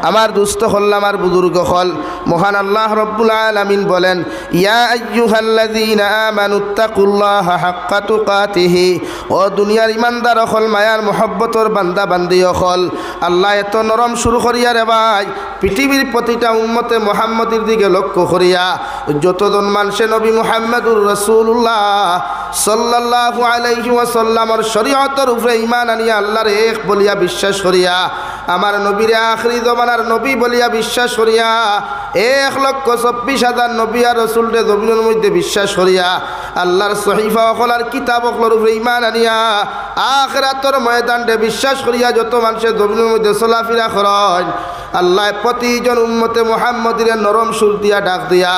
আমার দুস্থ হল, আমার বুজুর্গ হল, মহান আল্লাহ রব্বুল আলামিন বলেন, ইয়া আইয়ুহাল্লাযীনা আমানুত্তাকুল্লাহা হাক্কা তুকাতিহি, ও দুনিয়ার ইমানদার হল, মায়ার মহব্বতর বান্দা বান্দি হল, আল্লাহ এত নরম শুরু করিয়া রে ভাই, পৃথিবীর প্রতিটা উম্মতে মুহাম্মদের দিকে লক্ষ্য করিয়া যতজন মানুষে নবী মুহাম্মদুর রাসূলুল্লাহ সাল্লাল্লাহু আলাইহি ওয়াসাল্লামর শরীয়তের উপরে ঈমান আনিয়া আল্লাহর এক বলিয়া বিশ্বাস করিয়া, আমার নবীর আখিরি জমানার নবী বলিয়া বিশ্বাস করিয়া, 1,24,000 নবী আর রাসূলকে জমিনের মধ্যে বিশ্বাস করিয়া, আল্লাহর সহিফা অকলার কিতাব অকলার উপরে ঈমান আনিয়া আখিরাতের ময়দানে বিশ্বাস করিয়া যত মানুষের জমিনের মধ্যে চলাফেরা করেন, আল্লাহ প্রতিজন উম্মতে মুহাম্মদের নরম সুর দিয়া ডাক দিয়া,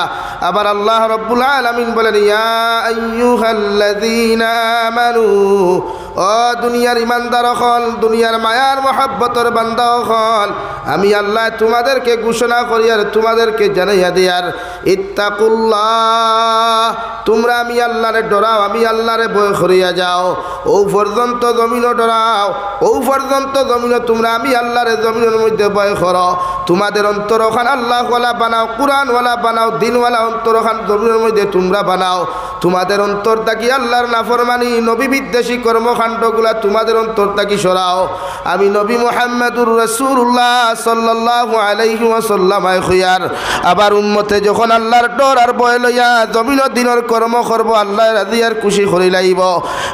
আবার আল্লাহ রব্বুল আলামিন বলেন, ইয়া আইয়ুহাল্লাযীনা আমানু, ও দুনিয়ার ইমানদার হল, দুনিয়ার মায়ার মহব্বতের বান্দা হল, আমি আল্লাহ তোমাদেরকে ঘোষণা করিয়ার তোমাদেরকে জানাইয়া দিয়ার, ইত্তাকুল্লাহ, তোমরা আমি আল্লাহরে ডরাও, আমি আল্লাহরে ভয় করিয়া যাও, ও পর্যন্ত জমিনও ডরাও, ও পর্যন্ত জমিনও তোমরা আমি আল্লাহরে জমিনের মধ্যে ভয় করো, তোমাদের অন্তরখান আল্লাহওয়ালা বানাও, কুরআনওয়ালা বানাও, দিনওয়ালা অন্তরখান জমিনের মধ্যে তোমরা বানাও, তোমাদের অন্তর থাকি আল্লাহর নাফরমানি নবী বিদ্বেষী কর্মকাণ্ডগুলা তোমাদের অন্তর থাকি সরাও, আমি নবী মুহাম্মদুর রাসূলুল্লাহ সাল্লাল্লাহু আলাইহি ওয়াসাল্লাম হইয়ার আবার উম্মতে যখন আল্লাহর ডর আর ভয় লইয়া জমিন দিনের কর্ম করব, আল্লাহ রাজি আর খুশি করি লাইব,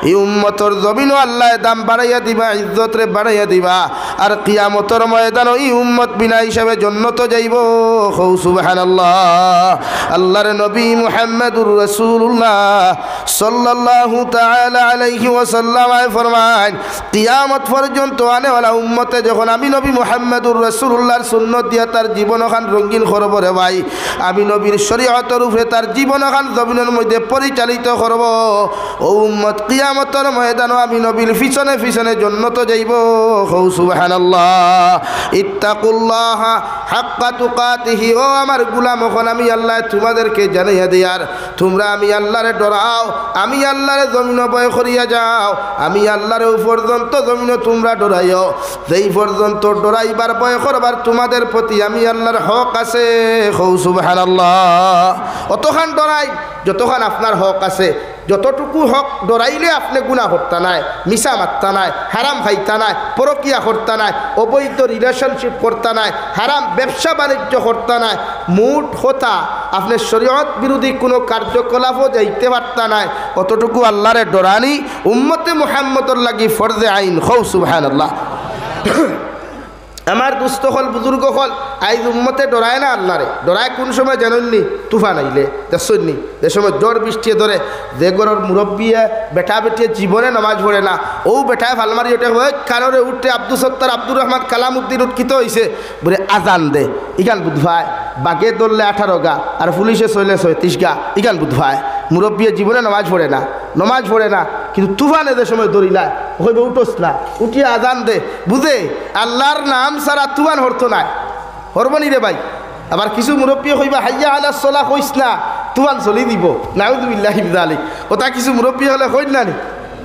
এই উম্মতর জমিনও আল্লাহ দাম বাড়াইয়া দিবা, ইজ্জতরে বাড়াইয়া দিবা, আর কিয়ামতের ময়দান এই উম্মত বিনা হিসাবে জান্নাত যাইব। সুবহানাল্লাহ। আল্লাহর নবী মুহাম্মদুর রাসূলুল্লাহ সাল্লাল্লাহু তাআলা আলাইহি ওয়াসাল্লাম ফরমান, কিয়ামত পর্যন্ত আনেওয়ালা উম্মতে যখন আমি নবী মুহাম্মদুর রাসূলুল্লাহর সুন্নত দিয়া তার জীবনখান রঙিন করব রে ভাই, আমি নবীর শরীয়তের উপরে তার জীবনখান জমিনের মধ্যে পরিচালিত করব, ও উম্মত কিয়ামতের ময়দানে আমি নবীর পিছনে পিছনে জান্নাত যাইব। সুবহানাল্লাহ। ইত্তাকুল্লাহ হাক্কা তুকাতিহি, ও আমার গোলাম এখন আমি আল্লাহ তোমাদেরকে জানাইয়া দিয়ার, তোমরা আমি আল্লাহরে ডরাও, আমি আল্লাহরে জমিন ভয় করিয়া যাও, আমি আল্লাহরে পর্যন্ত জমিন তোমরা ডরাইও, যেই পর্যন্ত ডরাইবার ভয় করবার তোমাদের প্রতি আমি আল্লাহর হক আছে। সুবহানাল্লাহ। অতখান ডরাই যতখান আপনার হক আছে, যতটুকু হক ডরাইলে আপনি গুনাহ করতে নাই, মিশা মারতা নাই, হারাম খাইতা নাই, পরকিয়া করতা নাই, অবৈধ রিলেশনশিপ করতা নাই, হারাম ব্যবসা বাণিজ্য করতা নাই, মুঠ কথা আপনি শরীয়ত বিরোধী কোনো কার্যকলাপও যাইতে পারতা নাই, অতটুকু আল্লাহরে ডরানি উম্মতে মুহাম্মদর লাগি ফরজে আইন। সুবহানাল্লাহ। আমার দুস্থ হল, বুজুর্গ হল, আইজ উম্মতে ডরায় না আল্লাহরে, ডরায় কোন সময় জানেননি? তুফান আইলে, দেখছেননি যে সময় জ্বর বৃষ্টি ধরে, যে গরর মুরব্বিয়ে বেটা বেটিয়ে জীবনে নামাজ পড়ে না, ও বেটায় ফালমারি ওঠে কারণে উঠে আব্দুল সত্তার আব্দুর রহমান কালামুদ্দিন উৎকিত হয়েছে বলে আজান দে, ইগান বুধভাই বাগে ধরলে 18 গা আর পুলিশে চলে 36 গা, ইগান বুধভাই মুরব্বিয়ে জীবনে নামাজ পড়ে না, নমাজ পড়ে না, কিন্তু তুফান এদের সময় দৌড়িলা হইবে উঠোস না, উঠিয়ে আজান দে, বুঝে আল্লাহর নাম সারা তুফান হরতো নাই, হরবনি রে ভাই। আবার কিছু মুরব্বী হইবা হাইয়া আলাস সলা কইস না, তুফান চলি দিব, নাউযুবিল্লাহি মিন যালিক। ওটা কিছু মুরব্বী হলে কই না নি,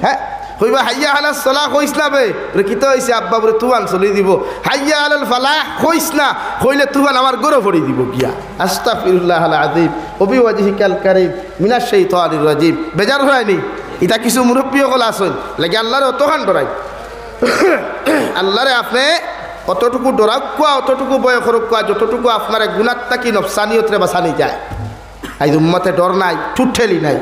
হ্যাঁ হইবা হাইয়া আলাস সলা কইস না বে, বলে কিতো হইছে আব্বা, বলে তুফান চলি দিব, হাইয়া আলাল ফালাহ কইস না, কইলে তুফান আমার গরো পড়ি দিব গিয়া। আস্তাগফিরুল্লাহাল আযীম ওয়া বিওয়াজহিকাল কারীম মিনাশ শাইতানির রাজীম। বেজার হয়নি? এটা কিছু মুরব্বী হল আসেন লাগে আল্লাহরে অতখান ডরাই, আল্লাহরে আপনি অতটুকু ডরাক কোয়া, অতটুকু বয় করক কোয়া, যতটুকু আপনার গুণাত থাকি নফসানিয়তরে বাঁচানি যায়। আজ উম্মতে ডর নাই, ঠুঠেলি নাই,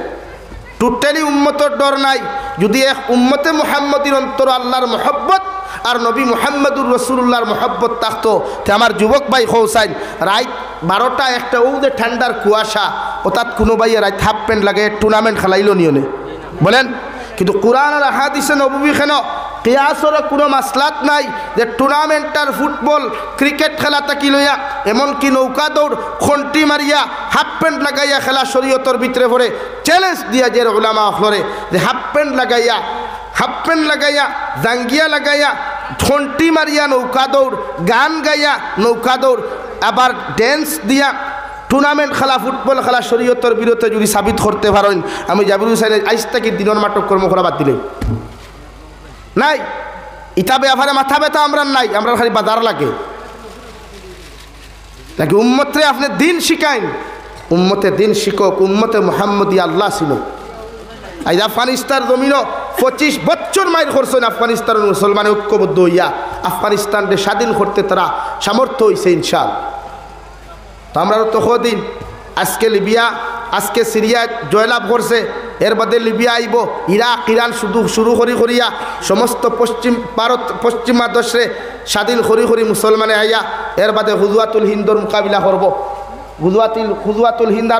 টোটালি উম্মতের ডর নাই। যদি এক উম্মতে মুহাম্মদির অন্তর আল্লাহর মহব্বত আর নবী মুহাম্মদুর রাসূলুল্লাহর মহব্বত থাকতো, তে আমার যুবক ভাই খৌসাইন রাইত 12টা একটা ওদের ঠান্ডার কুয়াশা, অর্থাৎ কোনো ভাইয়ের রাইত হাফ প্যান্ট লাগে টুর্নামেন্ট খেলাইল নিয়নে বলেন। কিন্তু কোরআন আর হাদিসে নববী কেন কিয়াসর কোনো মাসলাত নাই যে টুর্নামেন্টার ফুটবল ক্রিকেট খেলা তাকি লইয়া এমনকি নৌকা দৌড় খন্টি মারিয়া হাফ প্যান্ট লাগাইয়া খেলা শরীয়তর ভিতরে পড়ে চ্যালেঞ্জ দিয়া যে উলামা ফ্লোরে যে হাফ প্যান্ট লাগাইয়া জাঙ্গিয়া লাগাইয়া খন্টি মারিয়া নৌকা দৌড়, গান গাইয়া নৌকা দৌড়, আবার ড্যান্স দিয়া টুর্নামেন্ট খেলা ফুটবল খেলা শরীয়তর বিরুদ্ধে যদি সাবিত করতে পারেন, আমি জাবির হুসাইনের আইজ থেকে দিনের নাটক কর্ম করা বাদ দিলে নাই। ইটা ব্যাপারে মাথা ব্যথা আমরা নাই, আমরা খালি বাজার লাগে। নাকি উম্মতরে আপনি দিন শিখাইন, উম্মতে দিন শিখক, উম্মতে মুহাম্মদী আল্লাহ ছিল। আজ আফগানিস্তান জমিনও 25 বছর মাইল করছেন আফগানিস্তানের মুসলমান ঐক্যবদ্ধ হইয়া আফগানিস্তানকে স্বাধীন করতে তারা সামর্থ্য হয়েছে ইনশাআল্লাহ। তো আমরা তো দিন আজকে লিবিয়া, আজকে সিরিয়া জয়লাভ করছে, এর বাদে লিবিয়া আইব, ইরাক ইরান শুরু করিয়া সমস্ত ভারত পশ্চিমা দেশে স্বাধীন করি মুসলমানে আইয়া এর বাদে হুজওয়াতুল হিন্দর মোকাবিলা করব। হুজওয়াতুল হিন্দ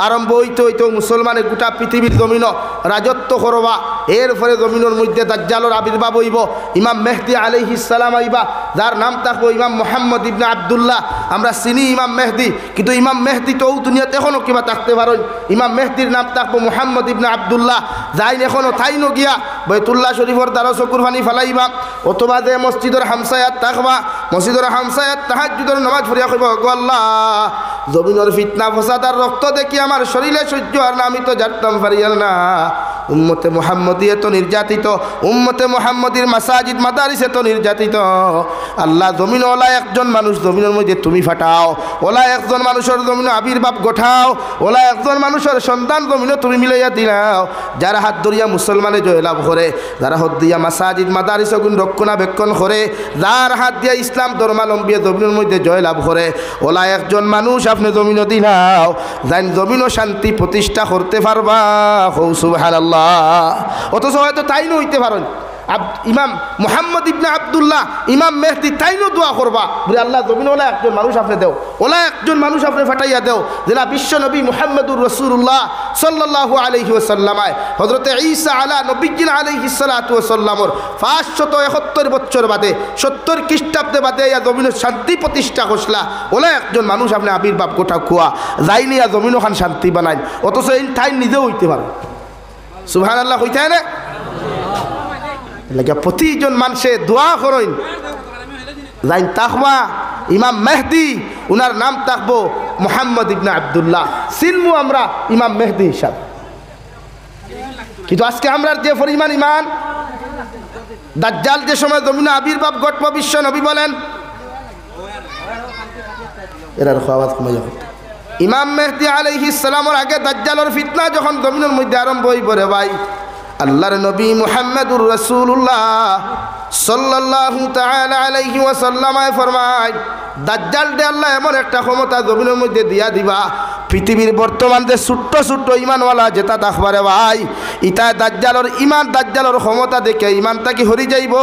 আরম্ভ হইতে হইতে মুসলমানের গোটা পৃথিবীর জমিন রাজত্ব করবা। এরপরে জমিনের মধ্যে দাজ্জালের আবির্ভাব হইব। ইমাম মেহদি আলাইহিস সালাম আইবা, যার নাম থাকবো ইমাম মুহাম্মদ ইবনে আবদুল্লাহ। আমরা চিনি ইমাম মেহদি, কিন্তু ইমাম মেহদি তো দুনিয়াতে এখনও কিবা থাকতে পারেন। ইমাম মেহদির নাম থাকবো মুহাম্মদ ইবনে আবদুল্লাহ। যাইন এখনও তাইনো গিয়া বাইতুল্লাহ শরীফর দ্বারা চকুর পানি ফালাইবা, অথবা যে মসজিদের হামসায়াত থাকবা, মসজিদের হামসায়াত তাহাজ্জুদের নামাজ পড়িয়া কইবা, গো আল্লাহ, জমিনের ফিতনা ফসাদ আর রক্ত দেখি আমার শরীরে সহ্য আর না, আমি তো জানতাম পারিয়াল না। উম্মতে মুহাম্মদী এত নির্যাতিত, উম্মতে মুহাম্মদীর মাসাজিদ মাদারিস এত নির্যাতিত। আল্লাহ, জমিন ওলা একজন মানুষ জমিনের মধ্যে তুমি ফাটাও, ওলা একজন মানুষের জমিন আবির্ভাব ঘটাও, ওলা একজন মানুষের সন্তান জমিনও তুমি মিলাইয়া দিলাও, যারা হাত ধরিয়া মুসলমানে জয়লাভ করে, যারা হাত দিয়া মাসাজিদ মাদারিস গুণ রক্ষণাবেক্ষণ করে, যার হাত দিয়া ইসলাম ধর্মালম্বী জমিনের মধ্যে জয়লাভ করে, ওলা একজন মানুষ আপনি জমিনও দিলাও, যাই জমিনও শান্তি প্রতিষ্ঠা করতে পারবা। সুবহানাল্লাহ। অথচ হয়তো তাইনও হইতে পারেন ইমাম মুহাম্মদ ইবনে আবদুল্লাহ, ইমাম মেহদি, তাইনও দোয়া করবা বলে আল্লাহ জমিন ওলা একজন মানুষ আপনি দেও, ওলা একজন মানুষ আপনি ফাটাইয়া দেও, যেটা বিশ্ব নবী মুহাম্মদুর রাসূলুল্লাহ সাল্লাল্লাহু আলাইহি ওয়াসাল্লামায় হযরতে ঈসা আলা নবিয়্যিনা আলাইহিস সালাতু ওয়াসাল্লামর 571 বছর বাদে 70 খ্রিস্টাব্দে বাদে ইয়া জমিনের শান্তি প্রতিষ্ঠা করছলা, ওলা একজন মানুষ আপনি আবির্ভাব গোটা খুয়া যাইনি ইয়া জমিন ওখান শান্তি বানাইন। অথচ এই ঠাই নিজেও হইতে পারে। সুবহানাল্লাহ হইতে না লাগে প্রতিজন মানুষে দোয়া করেন যাইন তাকবা ইমাম মেহদি, উনার নাম থাকবো মুহাম্মদ ইবনে আবদুল্লাহ, চিনমু আমরা ইমাম মেহদি হিসাব। কিন্তু আজকে আমরা যে পরিমাণ ইমান, দাজ্জাল যে সময় জমিনে আবির্ভাব ঘটব বিশ্ব নবী বলেন, এরার আওয়াজ কমে যাবে। ইমাম মেহদি আলাইহিস সালামের আগে দাজ্জালের ফিতনা যখন জমিনের মধ্যে আরম্ভ হই পড়ে ভাই, আল্লাহর নবী মুহাম্মদুর রাসূলুল্লাহ সাল্লাল্লাহু তাআলা আলাইহি ওয়াসাল্লামায় ফরমায়, দাজ্জাল দে আল্লাহ এমন একটা ক্ষমতা জমিনের মধ্যে দিয়া দিবা, পৃথিবীর বর্তমান যে ছোট্ট ছোট্ট ইমানওয়ালা যেটা দেখবারে ভাই, ইটা দাজ্জালের ইমান, দাজ্জালের ক্ষমতা দেখে ইমানটা কি হরি যাইব।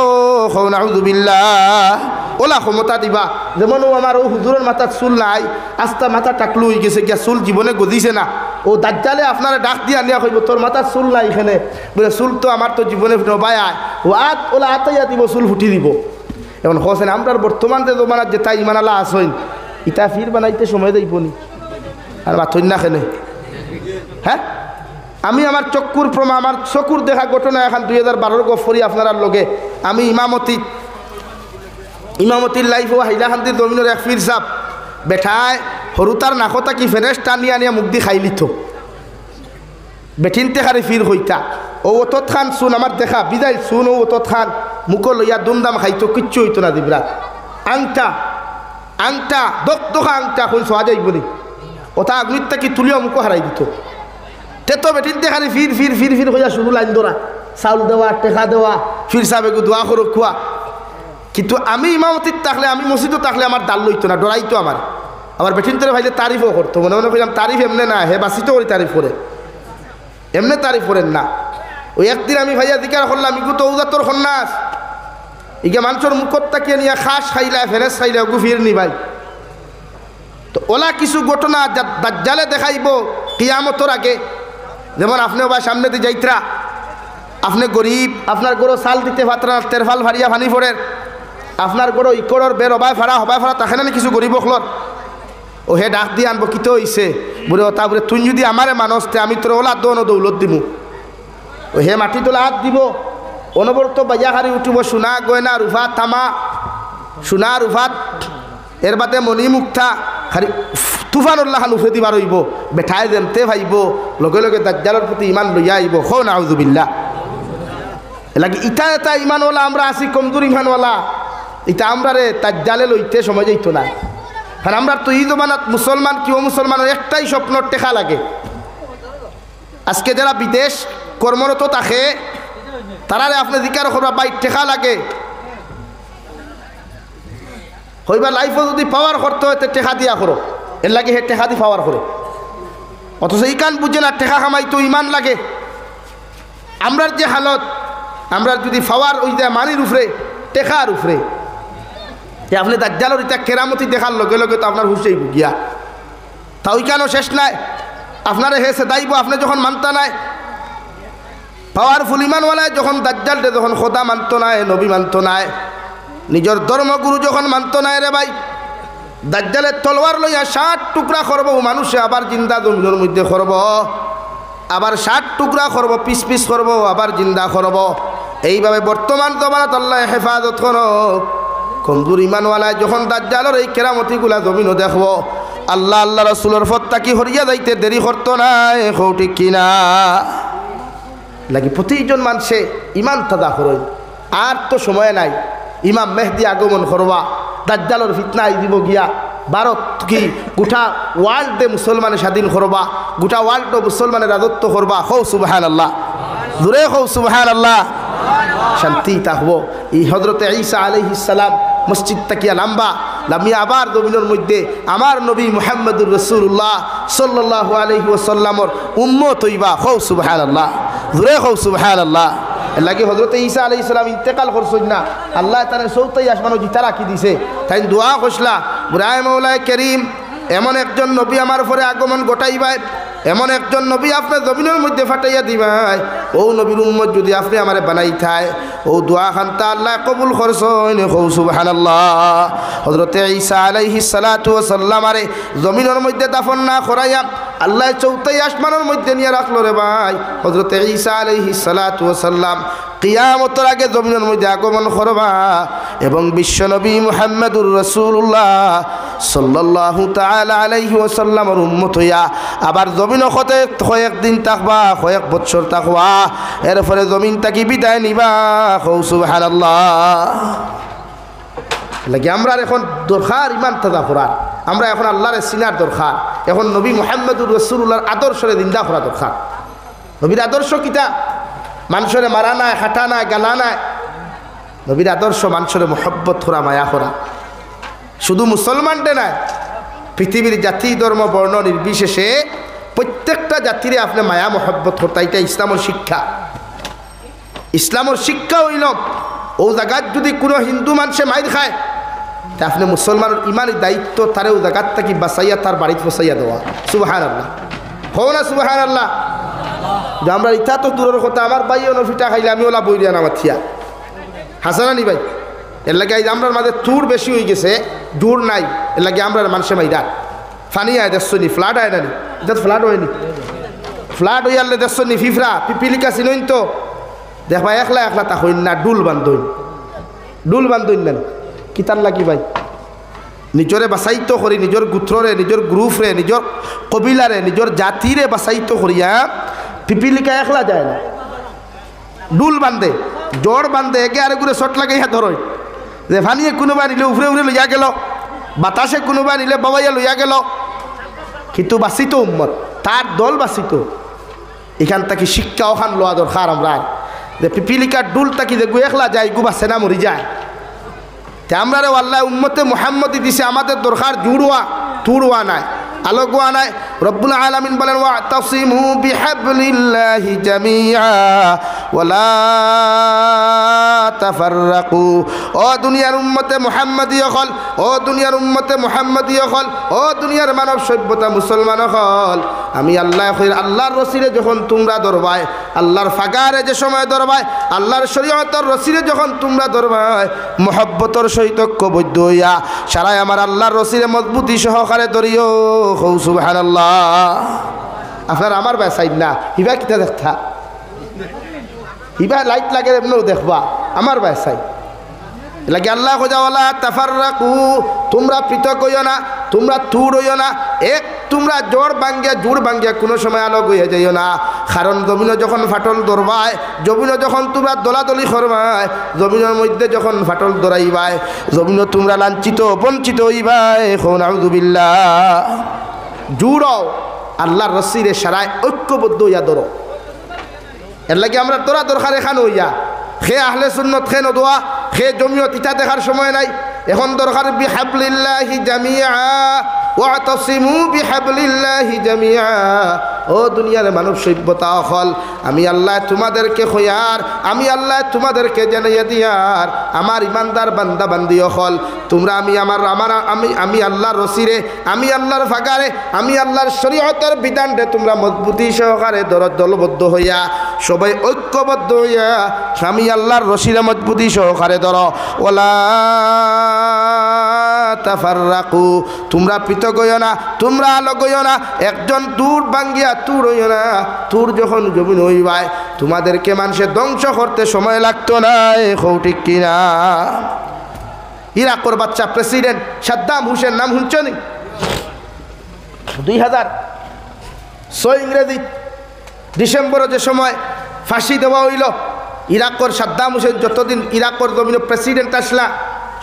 নাউযুবিল্লাহ। ওলা ক্ষমতা দিবা, যেমন ও আমার ও হুজুরের মাথার চুল নাই, আস্তা মাথা টাকলু হয়ে গেছে, গিয়া চুল জীবনে গজিছে না, ও দাজ্জালে আপনারা ডাক দিয়া নিয়া কইব তোর মাথার চুল নাই এখানে, বলে চুল তো আমার তো জীবনে নবায় ও আত ওলা আতাইয়া দিব, চুল ফুটি দিব। এখন হোসেন আমরা বর্তমান যে জমানার যে তাই ইমানালা আসইন, ইটা ফির বানাইতে সময় দেবনি আর বাথইন না খেলে। হ্যাঁ, আমি আমার চক্ষুর প্রমা, আমার চকুর দেখা ঘটনা এখন 2012 গফরি আপনার লগে আমি ইমামতির লাইফ ও হাইলাকান্দির জমিনের এক ফির সাপ বেঠায় সরুতার নাকতা কি ফেরেস টানি আনিয়া মুখ দি খাই লিথ বেঠিনতে খারে ফির হইতা ও অতত খান শুন আমার দেখা বিদায় শুন, ও অতত খান মুখ লইয়া দুমদাম খাইতো, কিচ্ছু হইতো না দিবরা। আংটা দোকা আংটা কোন সোয়া যাই বলি ওটা আগ্নিটা কি তুলিও মুখ হারাই দিত। তে তো বেঠিনতে খালি ফির ফির ফির ফির হইয়া শুরু লাইন ধরা, চাউল দেওয়া, টেকা দেওয়া, ফির সাহেব দোয়া করো খোয়া। কিন্তু আমি ইমামতির থাকলে, আমি মসজিদও থাকলে আমার ডাল লইতো না, ডরাইতো আমার বেঠিন তোরে ভাইলে তারিফও করতো, মনে মনে কইলাম তারিফ এমনে না, হে বাসিত করি তারিফ করে, এমনে তারিফ করেন না। ওই একদিন আমি ভাইয়া দিকার করলাম, ইগু তো উদাতর সন্ন্যাস, ইগা মানুষের মুখত তাকিয়ে নিয়ে খাস খাইলা ফেরেস খাইলা গু ফির নি ভাই। তো ওলা কিছু ঘটনা দাজ্জালে দেখাইব কিয়ামতর আগে, যেমন আপনিও বা সামনে দিয়ে যাইত্রা, আপনি গরিব, আপনার গরো চাল দিতে পাত্রা, তেরফাল ভারিয়া ভানি পড়েন, আপনার গরো ইকড়র বের হবায় ফাড়া তাকে না কিছু গরিব হলর, ও হে ডাক দিয়ে আনবো কিতো হইছে বলে তা বলে তুই যদি আমারে মানুষতে আমি তোর ওলা দৌন দৌলত দিমু, ও হে মাটি তোলা হাত দিব, অনবরত বাজা হারি উঠিব সোনা গয়না রুফাত তামা, সোনা রুফাত, এর বাদে মণি মুক্তা খালি তুফানুল্লাহ খান উফে দিবার হইব, বেঠায় যেমতে ভাইব, লগে লগে দাজ্জালের প্রতি ইমান লইয়া আইব। খো নাউযুবিল্লাহ। এলাকি ইটা এটা ইমানওয়ালা আমরা আছি, কমজোর ইমানওয়ালা, ইটা আমরা রে দাজ্জালে লইতে সময় যাইতো না। কারণ আমরা তো ঈদ বানাত মুসলমান কি ও মুসলমানের একটাই স্বপ্ন টেকা লাগে। আজকে যারা বিদেশ কর্মরত থাকে তারারে আপনি জিকার করবা বাই টেকা লাগে হইবা লাইফও যদি পাওয়ার করতে হয় টেকা দিয়া করো এর লাগে হে টেকা দি পাওয়ার করে অথচ এই কান বুঝে না টেকা কামাই তো ইমান লাগে। আমরার যে হালত আমরা যদি পাওয়ার ওই যে মানির উপরে টেকার উপরে আপনি দাজ্জালের এটা কেরামতি দেখার লগে লগে তো আপনার হুশেই গিয়া তা ওই কেন শেষ নাই আপনারে হেসে দাইব আপনি যখন মানতা নাই পাওয়ারফুল ইমানওয়ালায় যখন দাজ্জালটা যখন খোদা মানত নাই নবী মানত নাই নিজের ধর্মগুরু যখন মানত নাই রে ভাই দাজ্জালের তলোয়ার লইয়া 60 টুকরা করব মানুষে আবার জিন্দা জমিনের মধ্যে করব আবার 60 টুকরা করব পিস পিস করব আবার জিন্দা করব এইভাবে বর্তমান জমানাত আল্লাহ হেফাজত করুক। কমজোর ইমানওয়ালায় যখন দাজ্জালের এই কেরামতিগুলা জমিনও দেখব আল্লাহ আল্লাহ রাসূলের ফত্তা কি হরিয়া যাইতে দেরি করতো না ঠিক কিনা লাগি প্রতিজন মানুষে ইমান তাজা করই আর তো সময় নাই। ইমাম মেহদি আগমন করবা দাজ্জালের ফিতনা দিব গিয়া ভারত কি গোটা ওয়ার্ল্ডে মুসলমানের স্বাধীন করবা গোটা ওয়ার্ল্ডে মুসলমানের রাজত্ব করবা হৌ সুবহানাল্লাহ জোরে হৌ সুবহানাল্লাহ শান্তি থাকবো। এই হযরতে ঈসা আলাইহিস সালাম মসজিদ তাকিয়া লাম্বা লামিয়া আবার জমিনের মধ্যে আমার নবী মুহাম্মদুর রাসূলুল্লাহ সাল্লাল্লাহু আলাইহি ওয়াসাল্লামর উম্মত হইবা হৌ সুবহানাল্লাহ জোরে হৌ সুবহানাল্লাহ। লাগে হযরতে ঈসা আলাইহিস সালাম ইন্তেকাল করছেন না আল্লাহ তাআলা চৌথাই আসমানও জিতা রাখি দিছে তাই দোয়া কইসলা বুরায় মাওলায়ে করিম এমন একজন নবী আমার পরে আগমন ঘটাইবাই এমন একজন নবী আপনার জমিনের মধ্যে ফাটাইয়া দিবাই ও নবীর উম্মত যদি আপনি আমারে বানাই থায় ও দোয়া খানতা আল্লাহ কবুল করছেন হৌ সুবহানাল্লাহ। হযরতে ঈসা আলাইহিস সালাতু ওয়াস সালাম আরে জমিনের মধ্যে দাফন না করাইয়া আল্লাহ চৌথাই আসমানের মধ্যে নিয়ে রাখলো রে ভাই। হযরতে ঈসা আলাইহিস সালাতু ওয়াস সালাম কিয়ামতের আগে জমিনের মধ্যে আগমন করবা এবং বিশ্বনবী মুহাম্মদুর রাসূলুল্লাহ সাল্লাল্লাহু তাআলা আলাইহি ওয়াসাল্লামের উম্মত হইয়া আবার জমিন হতে কয়েকদিন থাকবা কয়েক বছর থাকবা এরপরে জমিন তাকি বিদায় নিবা হৌ সুবহানাল্লাহ। লাগে আমরা এখন দরকার ইমান তাজা করার আমরা এখন আল্লাহর সিনার দরকার এখন নবী মুহাম্মদুর রাসূলুল্লাহর আদর্শরে জিন্দা করা দরকার। নবীর আদর্শ কিতা মানুষরে মারা নাই হাঁটা নাই গালা নাই নবীর আদর্শ মানুষরে মহব্বত করা মায়া করা শুধু মুসলমানটে নাই পৃথিবীর জাতি ধর্ম বর্ণ নির্বিশেষে প্রত্যেকটা জাতিরে আপনি মায়া মহব্বত করতে এটা ইসলামের শিক্ষা। ইসলামের শিক্ষা হইল ও জায়গাত যদি কোনো হিন্দু মানুষে মাইর খায় তা আপনি মুসলমানের ইমানের দায়িত্ব তারে ও জায়গাত থাকি বাঁচাইয়া তার বাড়িতে পৌঁছাইয়া দেওয়া সুবহানাল্লাহ হো না সুবহানাল্লাহ। আমরা ইটা তো দূরের কথা আমার ভাইও নফিটা খাইলে আমি ওলা বই দিয়া নামার থিয়া হাসানানি ভাই এর লাগে আমরার মাঝে তুর বেশি হয়ে গেছে দূর নাই এর লাগে আমরা মানুষে মাইরা ফানি আয় দেখছি ফ্লাড আয় নানি এটা ফ্লাড হয়নি ফ্লাড হয়ে আনলে দেখছি ফিফরা পিপিলিকা চিনইন তো দেখবা একলা একলা তা হইন না ডুল বান্ধইন নেন কিতার লাগি ভাই নিজরে বাছাইত করি নিজের গোত্ররে নিজের গ্রুপরে নিজের কবিলারে নিজের জাতিরে বাছাইত করিয়া পিপিলিকা একলা যায় না ডুল বান্ধে জ্বর বান্ধে একে আরে করে শট লাগাইয়া ধরই যে ফানিয়ে কোনোবা নিলে উফরে উফরে লইয়া গেল বাতাসে কোনোবা নিলে বাবাইয়া লইয়া গেল কিন্তু বাঁচিত উম্মত তার দল বাঁচিত। এখান থেকে শিক্ষা ওখান লওয়া দরকার আমরা যে পিপিলিকার ডুল তাকি যে গু একলা যায় গু বাঁচে না মরি যায় তে আমরা রে আল্লাহ উম্মতে মুহাম্মদি দিছে আমাদের দরকার জুড়ুয়া তুড়ুয়া নাই আলোগুয়া নাই। রব্বুল আলামিন বলেন ওয়াতাসিমু বিহাবলিল্লাহি জামিআ ওয়ালা তাফাররাকু। ও দুনিয়ার উম্মতে মুহাম্মদি হল ও দুনিয়ার উম্মতে মুহাম্মদি হল ও দুনিয়ার মানব সভ্যতা মুসলমান হল আমি আল্লাহ আল্লাহর রসিলে যখন তোমরা দরবায় আল্লাহর ফাগারে যে সময় দরবায় আল্লাহর শরীয়তের রসিলে যখন তোমরা দরবায় মুহাব্বতর সহিত ঐক্যবদ্ধ হইয়া সারাই আমার আল্লাহর রসিলে মজবুতি সহকারে দরিও হৌ সুবহানাল্লাহ। আপনার আমার বেসাইড না হিবা কিতা দেখতা হিবা লাইট লাগে এমনও দেখবা আমার বেসাইড লাগে আল্লাহ খোঁজা ওয়ালা তাফাররাকু তোমরা পৃথক হইও না তোমরা তুর হইও না একটু তোমরা জোর ভাঙ্গিয়া কোনো সময় আলোক হয়ে যাইও না, কারণ জমিন যখন ফাটল ধরবায়, জমিন যখন তোমরা দলাদলি করবায়, জমিনের মধ্যে যখন ফাটল ধরাইবায়, জমিন তোমরা লাঞ্ছিত বঞ্চিত হইবাই। এখন আউযুবিল্লাহ। জুড়ও আল্লাহর রসিরে সারায় ঐক্যবদ্ধ হইয়া ধরো। এর লাগে আমরা তোরা দরকার এখানে হইয়া খে আহলে সুন্নত খে নদোয়া খে জমিয়ত ইটা দেখার সময় নাই। এখন দরকার বিহাবলিল্লাহি জামিআ ওয়াতাসিমু বিহাবলিল্লাহি জামিআ। ও দুনিয়ার মানব সভ্যতা হল, আমি আল্লাহ তোমাদেরকে খয়ার, আমি আল্লাহ তোমাদেরকে জানাইয়া দিয়ার। আমার ইমানদার বান্দা বান্দি হল, তোমরা আমি আল্লাহর রসিরে, আমি আল্লাহর ফাগারে, আমি আল্লাহর শরীয়তের বিধানরে তোমরা মজবুতি সহকারে দলবদ্ধ হইয়া সবাই ঐক্যবদ্ধ হইয়া আমি আল্লাহর রসিরে মজবুতি সহকারে ধরো। ওয়ালা তাফাররাকু, তোমরা পৃথক হইও না, তোমরা আলোক হইও না, একজন দূর ভাঙ্গিয়া তুর হইও না। তুর যখন জমিন হইবায় তোমাদেরকে মানুষের ধ্বংস করতে সময় লাগতো না। ঠিক কিনা? ইরাকর বাচ্চা প্রেসিডেন্ট সাদ্দাম হুসেন নাম শুনছনি? 2006 ইংরেজি ডিসেম্বরে যে সময় ফাঁসি দেওয়া হইল, ইরাকর সাদ্দাম হুসেন যতদিন ইরাকর জমিন প্রেসিডেন্ট আসলা,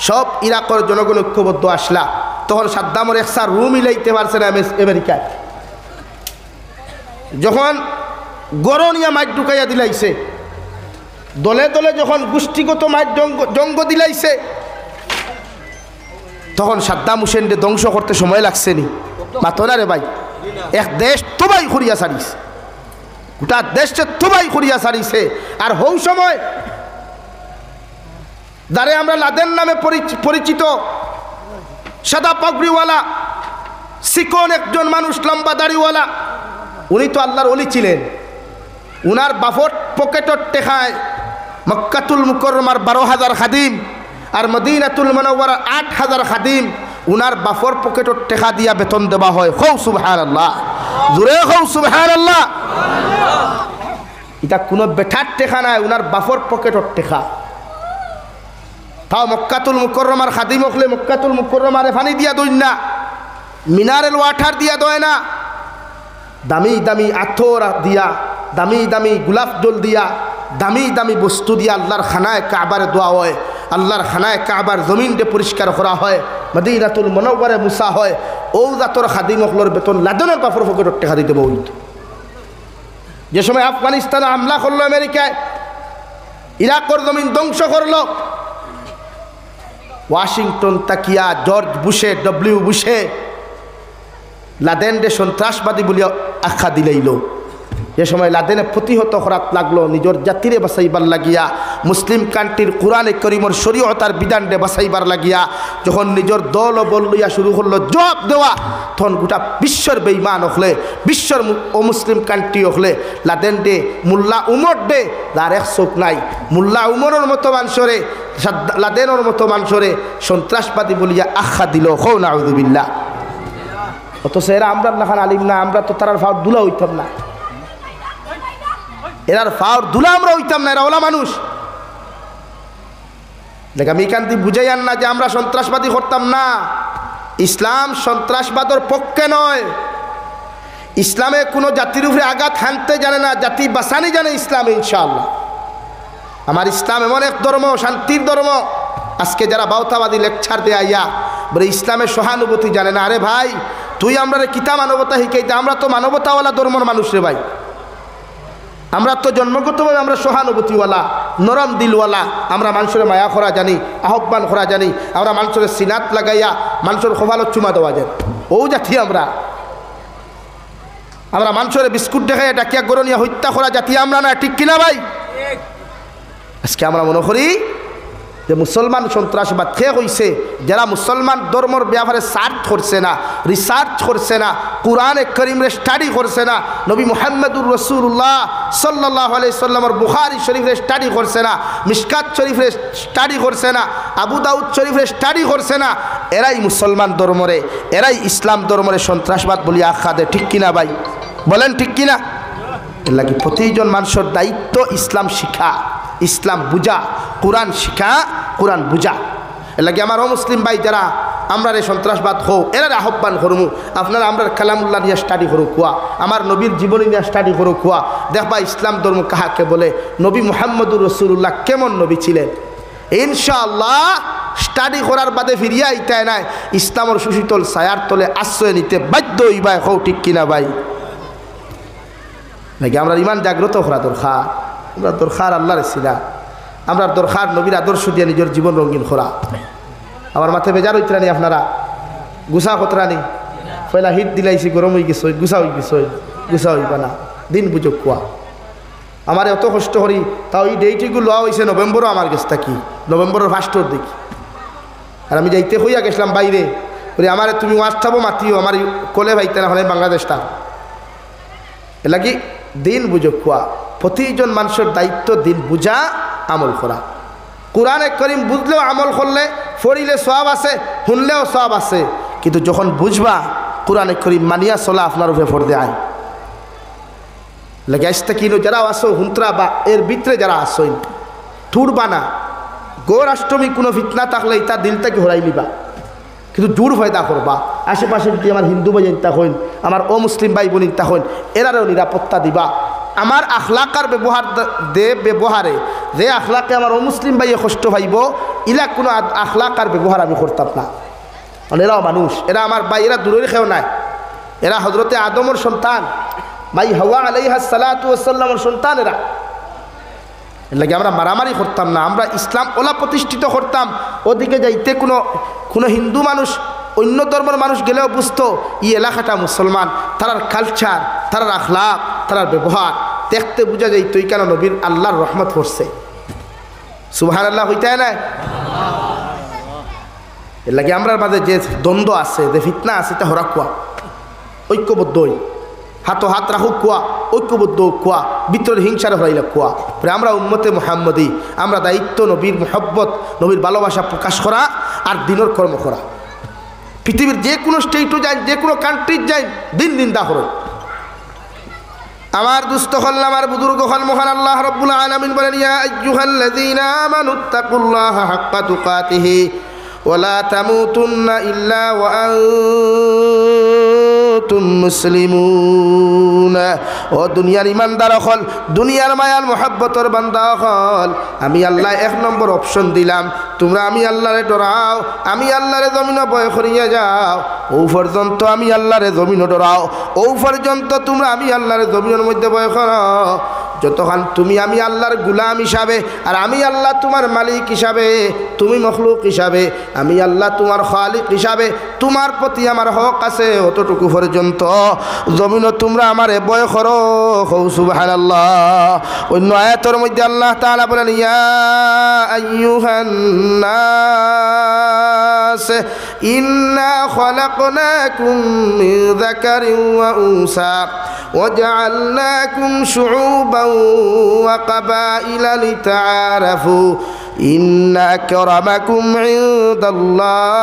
সব ইরাকর জনগণ ঐক্যবদ্ধ আসলা। তখন সাদ্দামের একসার রুম ইলাইতে পারছে না আমেরিকায়। যখন গরনিয়া মাইট ঢুকাইয়া দিলাইছে, দলে দলে যখন গোষ্ঠীগত মাইট জঙ্গ দিলাইছে, তখন সাদ্দাম হুসেনকে ধ্বংস করতে সময় লাগছে নি? মাতো না রে ভাই, এক দেশ তোবাই করিয়া সারিছে, গোটা দেশে তোবাই করিয়া সারিছে। আর হৌ সময় যারে আমরা লাদেন নামে পরিচিত, সাদা পাগড়িওয়ালা চিকন একজন মানুষ, লম্বা দাড়িওয়ালা, উনি তো আল্লাহর ওলি ছিলেন। উনার বাফর পকেটর টেকায় মক্কাতুল মুকাররমার 12,000 খাদিম আর মদিনাতুল মুনাওয়ারার 8,000 খাদিম উনার বাফর পকেটর টেকা দিয়া বেতন দেওয়া হয়। খৌ সুবহানাল্লাহ, জোরে খৌ সুবহানাল্লাহ। এটা কোনো বেঠার টেকা নাই, উনার বাফর পকেটর টেকা। তাও মক্কাতুল মুকাররমার খাদিম হলে মক্কাতুল মুকাররমারে পানি দিয়া দই না, মিনারেল ওয়াটার দিয়া দয় না, দামি দামি আথর দিয়া, দামি দামি গোলাপ জল দিয়া, দামি দামি বস্তু দিয়া আল্লাহর খানায় কাবার দোয়া হয়, আল্লাহর খানায় কাবার জমিনকে পরিষ্কার করা হয়, মদিনাতুল মুনাওয়ারায় মুসা হয়। ও জাতর খাদিম হকলর বেতন লাদেনের বাফর পকেটর টেকা দিতে বইত। যে সময় আফগানিস্তানে হামলা করলো আমেরিকায়, ইরাকর জমিন ধ্বংস করলো, ওয়াশিংটন তাকিয়া জর্জ বুশে ডব্লিউ বুশে লাদেনরে সন্ত্রাসবাদী বলিয়া আখ্যা দিলাইল। যে সময় লাদেনে প্রতিহত করাত লাগলো, নিজের জাতিরে বাঁচাইবার লাগিয়া, মুসলিম কান্ট্রির কোরআনে করিমর শরীয়তার বিধানরে বাঁচাইবার লাগিয়া যখন নিজের দল ও বল লইয়া শুরু করলো জবাব দেওয়া, তখন গোটা বিশ্বর বেঈমান হলে, বিশ্বর অমুসলিম কান্ট্রি হলে লাদেন ডে মোল্লা উমর ডে তার এক চোখ নাই, মোল্লা উমরের মতো মানুষরে, লাদেনের মতো মানুষরে সন্ত্রাসবাদী বলিয়া আখ্যা দিল। খৌ নাউযুবিল্লাহ। অথচ এরা আমরা লাখান আলিম না, আমরা তো তারার ফাওয়ার দুলা হইতাম না, এরার ফাওয়ার দুলা আমরা হইতাম না, এরা ওলা মানুষ। দেখ আমি এখান থেকে বুঝাই আন না যে আমরা সন্ত্রাসবাদী করতাম না। ইসলাম সন্ত্রাসবাদের পক্ষে নয়। ইসলামে কোনো জাতির উপরে আঘাত হানতে জানে না, জাতি বাঁচানি জানে ইসলাম। ইনশাআল্লাহ আমার ইসলাম এমন এক ধর্ম, শান্তির ধর্ম। আজকে যারা বাউতাবাদী লেকচার দেয়া ইয়া বলে ইসলামের সহানুভূতি জানে না, আরে ভাই তুই আমরা কিতা মানবতা শিখাইতে? আমরা তো মানবতাওয়ালা ধর্মের মানুষ রে ভাই, আমরা তো জন্মগতভাবে আমরা সহানুভূতিওয়ালা, নরম দিলওয়ালা। আমরা মানুষের মায়া করা জানি, আহ্বান করা জানি, আমরা মানুষের সিনাত লাগাইয়া মানুষের খোফালত চুমা দেওয়া যায়, ও জাতি আমরা। আমরা মানুষের বিস্কুট দেখাইয়া ডাকিয়া গরনিয়া হত্যা করা জাতি আমরা না, ঠিক কিনা ভাই? আজকে আমরা মনে করি যে মুসলমান সন্ত্রাসবাদ খেয়ে হয়েছে যারা মুসলমান ধর্মর ব্যাপারে সার্চ করছে না, রিসার্চ করছে না, কুরআনে করিমরে স্টাডি করছে না, নবী মুহাম্মদুর রাসূলুল্লাহ সাল্লাল্লাহু আলাইহি সাল্লামের বুখারী শরীফরে স্টাডি করছে না, মিশকাত শরীফরে স্টাডি করছে না, আবু দাউদ শরীফরে স্টাডি করছে না, এরাই মুসলমান ধর্মরে, এরাই ইসলাম ধর্মরে সন্ত্রাসবাদ বলি আখ্যা দেয়। ঠিক কিনা ভাই বলেন? ঠিক কিনা? এর লাগি প্রতিজন মানুষের দায়িত্ব ইসলাম শিখা, ইসলাম বুঝা, কোরআন শিখা, কোরআন বুঝা। এর লাগে আমার মুসলিম ভাই যারা আমরা রে সন্ত্রাসবাদ হো এরার আহ্বান করমু আপনারা আমরা কালামুল্লাহ নিয়ে স্টাডি করো কুয়া আমার নবীর জীবনী নিয়ে স্টাডি করো কুয়া দেখবা ইসলাম ধর্ম কাহাকে বলে নবী মুহাম্মদুর রাসূলুল্লাহ কেমন নবী ছিলেন ইনশাআল্লাহ স্টাডি করার বাদে ফিরিয়া ইতায় নাই ইসলামের সুশীতল ছায়ার তলে আশ্রয় নিতে বাধ্য হইবাই হও ঠিক কিনা ভাই নাকি আমরা ইমান জাগ্রত করা দরকার আমরা দরকার আল্লাহর সিলা আমরা দরকার নবীর আদর্শ দিয়ে নিজের জীবন রঙিন করা আমার মাথায় বেজার হইতরানি আপনারা গুছা কতরানি পয়লা হিট দিলাইছি গরম হয়ে গেছে গুছা হয়ে গেছে গুছা হইবা না দিন বুঝো কুয়া আমার এত কষ্ট করি তাও এই ডেটগুলো লওয়া হয়েছে নভেম্বরও আমার গেছে থাকি নভেম্বরের ফার্স্টর দেখি আর আমি যাইতে হইয়া গেছিলাম বাইরে বলি আমার তুমি ওয়াটসঅ্যাপও মাতিও আমার কোলে ভাইতে না হলে বাংলাদেশটা এলা কি দিন বুঝো কুয়া প্রতিজন মানুষের দায়িত্ব দিন বুঝা আমল করা কোরআনে করিম বুঝলেও আমল করলে পড়িলে সওয়াব আছে শুনলেও সওয়াব আছে কিন্তু যখন বুঝবা কোরআনে করিম মানিয়া চলা আপনার উপরে পড়তে আয় লাগে আসতে কিনো যারা আসো হুন্ত্রা বা এর ভিতরে যারা আসইন ঠুরবা না গৌর অষ্টমী কোনো ফিতনা থাকলে তার দিলটাকে হরাই নিবা কিন্তু জোর ফায়দা করবা আশেপাশে যদি আমার হিন্দু ভাই তা হইন আমার অমুসলিম ভাই বোন তা হইন এরারও নিরাপত্তা দিবা আমার আখলাকার ব্যবহার ব্যবহারে যে আখলাকে আমার অমুসলিম ভাইয়ে কষ্ট পাইব ইলা কোনো আখলাকার ব্যবহার আমি করতাম না এরাও মানুষ এরা আমার ভাই এরা দূরের খেয়েও নাই এরা হজরতে আদমর সন্তান ভাই হাওয়া আলাইহিস সালাতু ওয়াস সালামের সন্তান এরা এর লাগে আমরা মারামারি করতাম না আমরা ইসলাম ওলা প্রতিষ্ঠিত করতাম ওদিকে যাইতে কোনো হিন্দু মানুষ অন্য ধর্মের মানুষ গেলেও বুঝতো এই এলাকাটা মুসলমান তারার কালচার তারার আখলাক তারার ব্যবহার দেখতে বোঝা যাইতো এই কেন নবীর আল্লাহর রহমত পড়ছে সুবহানাল্লাহ হইতে না এর লাগে আমরার মাঝে যে দ্বন্দ্ব আছে যে ফিতনা আছে তা হরা কুয়া ঐক্যবদ্ধ হই হাতো হাত রাখুক কুয়া ঐক্যবদ্ধ কুয়া ভিতরের হিংসার হরাইলা কুয়া আমরা উম্মতে মুহাম্মদী আমরা দায়িত্ব নবীর মুহাব্বত নবীর ভালোবাসা প্রকাশ করা আর দিনের কর্ম করা পৃথিবীর যে কোনো স্টেটও যাই যে কোনো কান্ট্রির যাই দিন দা করো আমার দুস্থ হল আমার বুজুর্গ হল মহান আল্লাহ রাব্বুল আলামিন বলেন ইয়া আইয়ুহাল্লাযীনা আমানুত্তাকুল্লাহা হাক্কা তুকাতিহি ওয়া লা তামুতুন্না ইল্লা ওয়া আনতুম মুসলিমুন ও দুনিয়ার ইমানদার হল দুনিয়ার মায়ার মোহাব্বতর বান্দা হল আমি আল্লাহ এক নম্বর অপশন দিলাম তোমরা আমি আল্লাহরে ডরাও আমি আল্লাহরে জমিনে ভয় করিয়া যাও ও পর্যন্ত আমি আল্লাহরে জমিনে ডরাও ও পর্যন্ত তোমরা আমি আল্লাহরে জমিনের মধ্যে ভয় করো যতক্ষণ তুমি আমি আল্লাহর গুলাম হিসাবে আর আমি আল্লাহ তোমার মালিক হিসাবে তুমি মখলুক হিসাবে আমি আল্লাহ তোমার খালিক হিসাবে তোমার প্রতি আমার হক আছে অতটুকু পর্যন্ত জমিনে তোমরা আমারে ভয় করো সুবহানাল্লাহ অন্য আয়াতের মধ্যে আল্লাহ তাআলা বলেন ইয়া আইয়ুহান নাস ইন্না খলাকনাকুম মিন যাকারিন ওয়া উনসা وجعلناكم شعوبا وقبائل لتعارفوا إن أكرمكم عند الله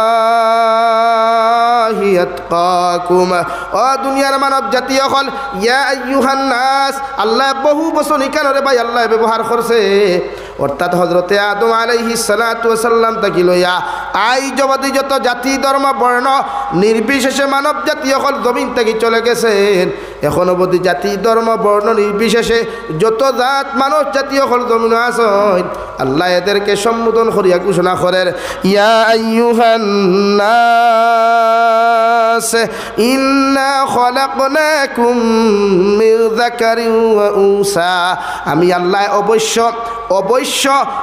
يتقاكم ও দুনিয়ার মানব জাতীয় হল ইয়া আইয়ুহান নাস আল্লাহ বহু বছর ইকানরে ভাই আল্লাহ ব্যবহার করছে অর্থাৎ হযরতে আদম আলাইহিস সালাতু ওয়াস সালাম থেকে লইয়া আই জবাদি যত জাতি ধর্ম বর্ণ নির্বিশেষে মানব জাতীয় হল জমিন থেকে চলে গেছেন এখন অবধি জাতি ধর্ম বর্ণ নির্বিশেষে যত জাত মানুষ জাতীয় হল জমিন আছেন আল্লাহ এদেরকে সম্বোধন করিয়া ঘোষণা করেন ইয়া আইয়ুহান নাস ইন্না খলাকনাকুম মিন যাকারিন ওয়া উনসা আমি আল্লাহ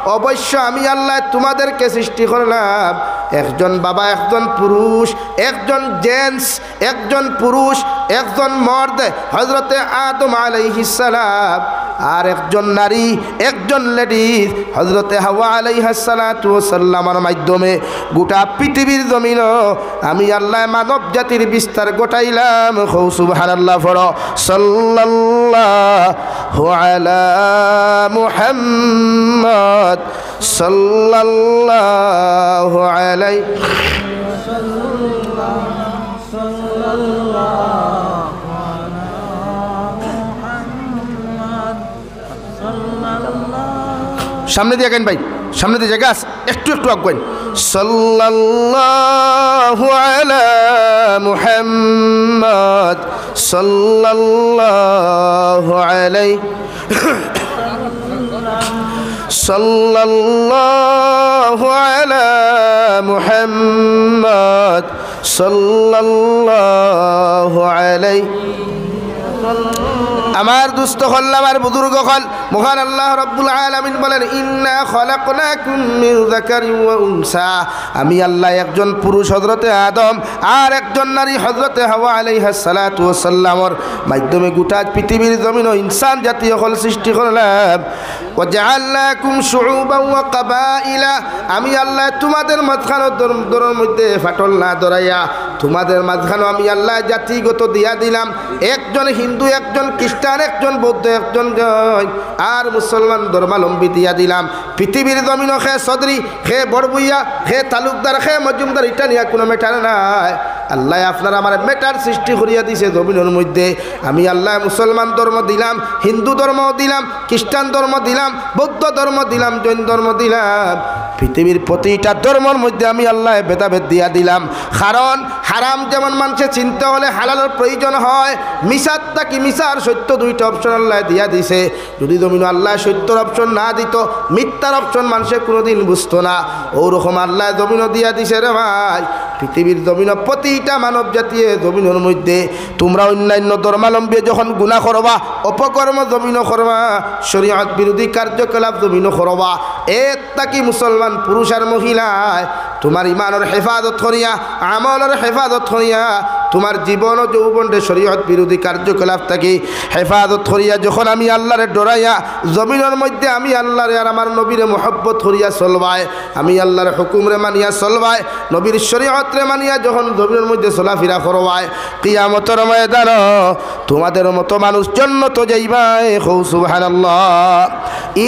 অবশ্য আমি আল্লাহ তোমাদেরকে সৃষ্টি করলাম একজন বাবা একজন পুরুষ একজন জেন্টস একজন পুরুষ একজন মর্দ হযরতে আদম আলাইহিস সালাম আর একজন নারী একজন লেডিজ হযরতে হাওয়া আলাইহিস সালাতু ওয়াস সালামের মাধ্যমে গোটা পৃথিবীর জমিন আমি আল্লাহ মানব জাতির বিস্তার ঘটাইলাম সুবহানাল্লাহ পড়ো সাল্লাল্লাহু আলা মুহাম্মদ সাল্লাল্লাহু আলাইহি সামনে দিয়ে গেন ভাই সামনে দিয়ে জায়গা একটু আগুন সাল্লাল্লাহু আলা মুহাম্মদ সাল্লাল্লাহু আলাইহি সাল্লাল্লাহু আলা মুহাম্মদ সাল্লাল্লাহু আলাইহি। আমার দুস্থ হল, আমার বুজুর্গ হল, মহান আল্লাহ রাব্বুল আলামিন বলেন ইন্না খলাকনাকুম মিন যাকারিন ওয়া উনসা। আমি আল্লাহ একজন পুরুষ হযরতে আদম আর একজন নারী হযরতে হাওয়া আলাইহিস সালাতু ওয়াস সালামর মাধ্যমে গোটা পৃথিবীর জমিন ও ইনসান জাতীয় হল সৃষ্টি করলাম। ওয়া জাআলনাকুম শুউবান ওয়া কাবাইলা। আমি আল্লাহ তোমাদের মাঝখানে দরের মধ্যে ফাটল না দরাইয়া তোমাদের মাঝখানে আমি আল্লাহ জাতিগত দিয়া দিলাম। একজন হিন্দু, একজন খ্রিস্টান, একজন বৌদ্ধ, একজন জৈন আর মুসলমান ধর্মাবলম্বী দিয়া দিলাম। পৃথিবীর জমিন খে চৌধুরী, খে বড়বুইয়া, খে তালুকদার, খে মজুমদার, এটা নিয়ে কোনো ম্যাটার নাই। আল্লাহ আপনার আমার ম্যাটার সৃষ্টি করিয়া দিছে জমিনের মধ্যে। আমি আল্লাহ মুসলমান ধর্ম দিলাম, হিন্দু ধর্ম দিলাম, খ্রিস্টান ধর্ম দিলাম, বৌদ্ধ ধর্ম দিলাম, জৈন ধর্ম দিলাম। পৃথিবীর প্রতিটা ধর্মের মধ্যে আমি আল্লাহ ভেদাভেদ দিয়া দিলাম। কারণ হারাম যেমন মানুষে চিনতে হলে হালালের প্রয়োজন হয়, মিশার তাকি মিশার সত্য দুইটা অপশন আল্লাহ দিয়া দিছে। যদি জমিন আল্লাহ সত্যর অপশন না দিত, মিথ্যার অপশন মানুষে কোনোদিন বুঝতো না। ওরকম আল্লাহ জমিনও দিয়া দিছে রে ভাই। পৃথিবীর জমিন প্রতিটা মানব জাতীয় জমিনের মধ্যে তোমরা অন্যান্য ধর্মাবলম্বী যখন গুনাহ করবা, অপকর্ম জমিনও করবা, শরীয়ত বিরোধী কার্যকলাপ জমিনও করবা, এর তাকি মুসলমান পুরুষ আর মহিলায় তোমার ইমানের হেফাজত করিয়া, আমলের হেফাজত করিয়া, তোমার জীবন ও যৌবনের শরীয়ত বিরোধী কার্যকলাপ থাকি হেফাজত করিয়া যখন আমি আল্লাহরে ডরাইয়া জমিনের মধ্যে আমি আল্লাহরে আর আমার নবীরে মোহব্বত করিয়া চলবায়, আমি আল্লাহর হুকুমরে মানিয়া চলবায়, নবীর শরীয়তরে মানিয়া যখন জমিনের মধ্যে চলাফেরা করবায়, কিয়ামতের ময়দান তোমাদের মতো মানুষ জান্নাতে যাইবায়। সুবহানাল্লাহ।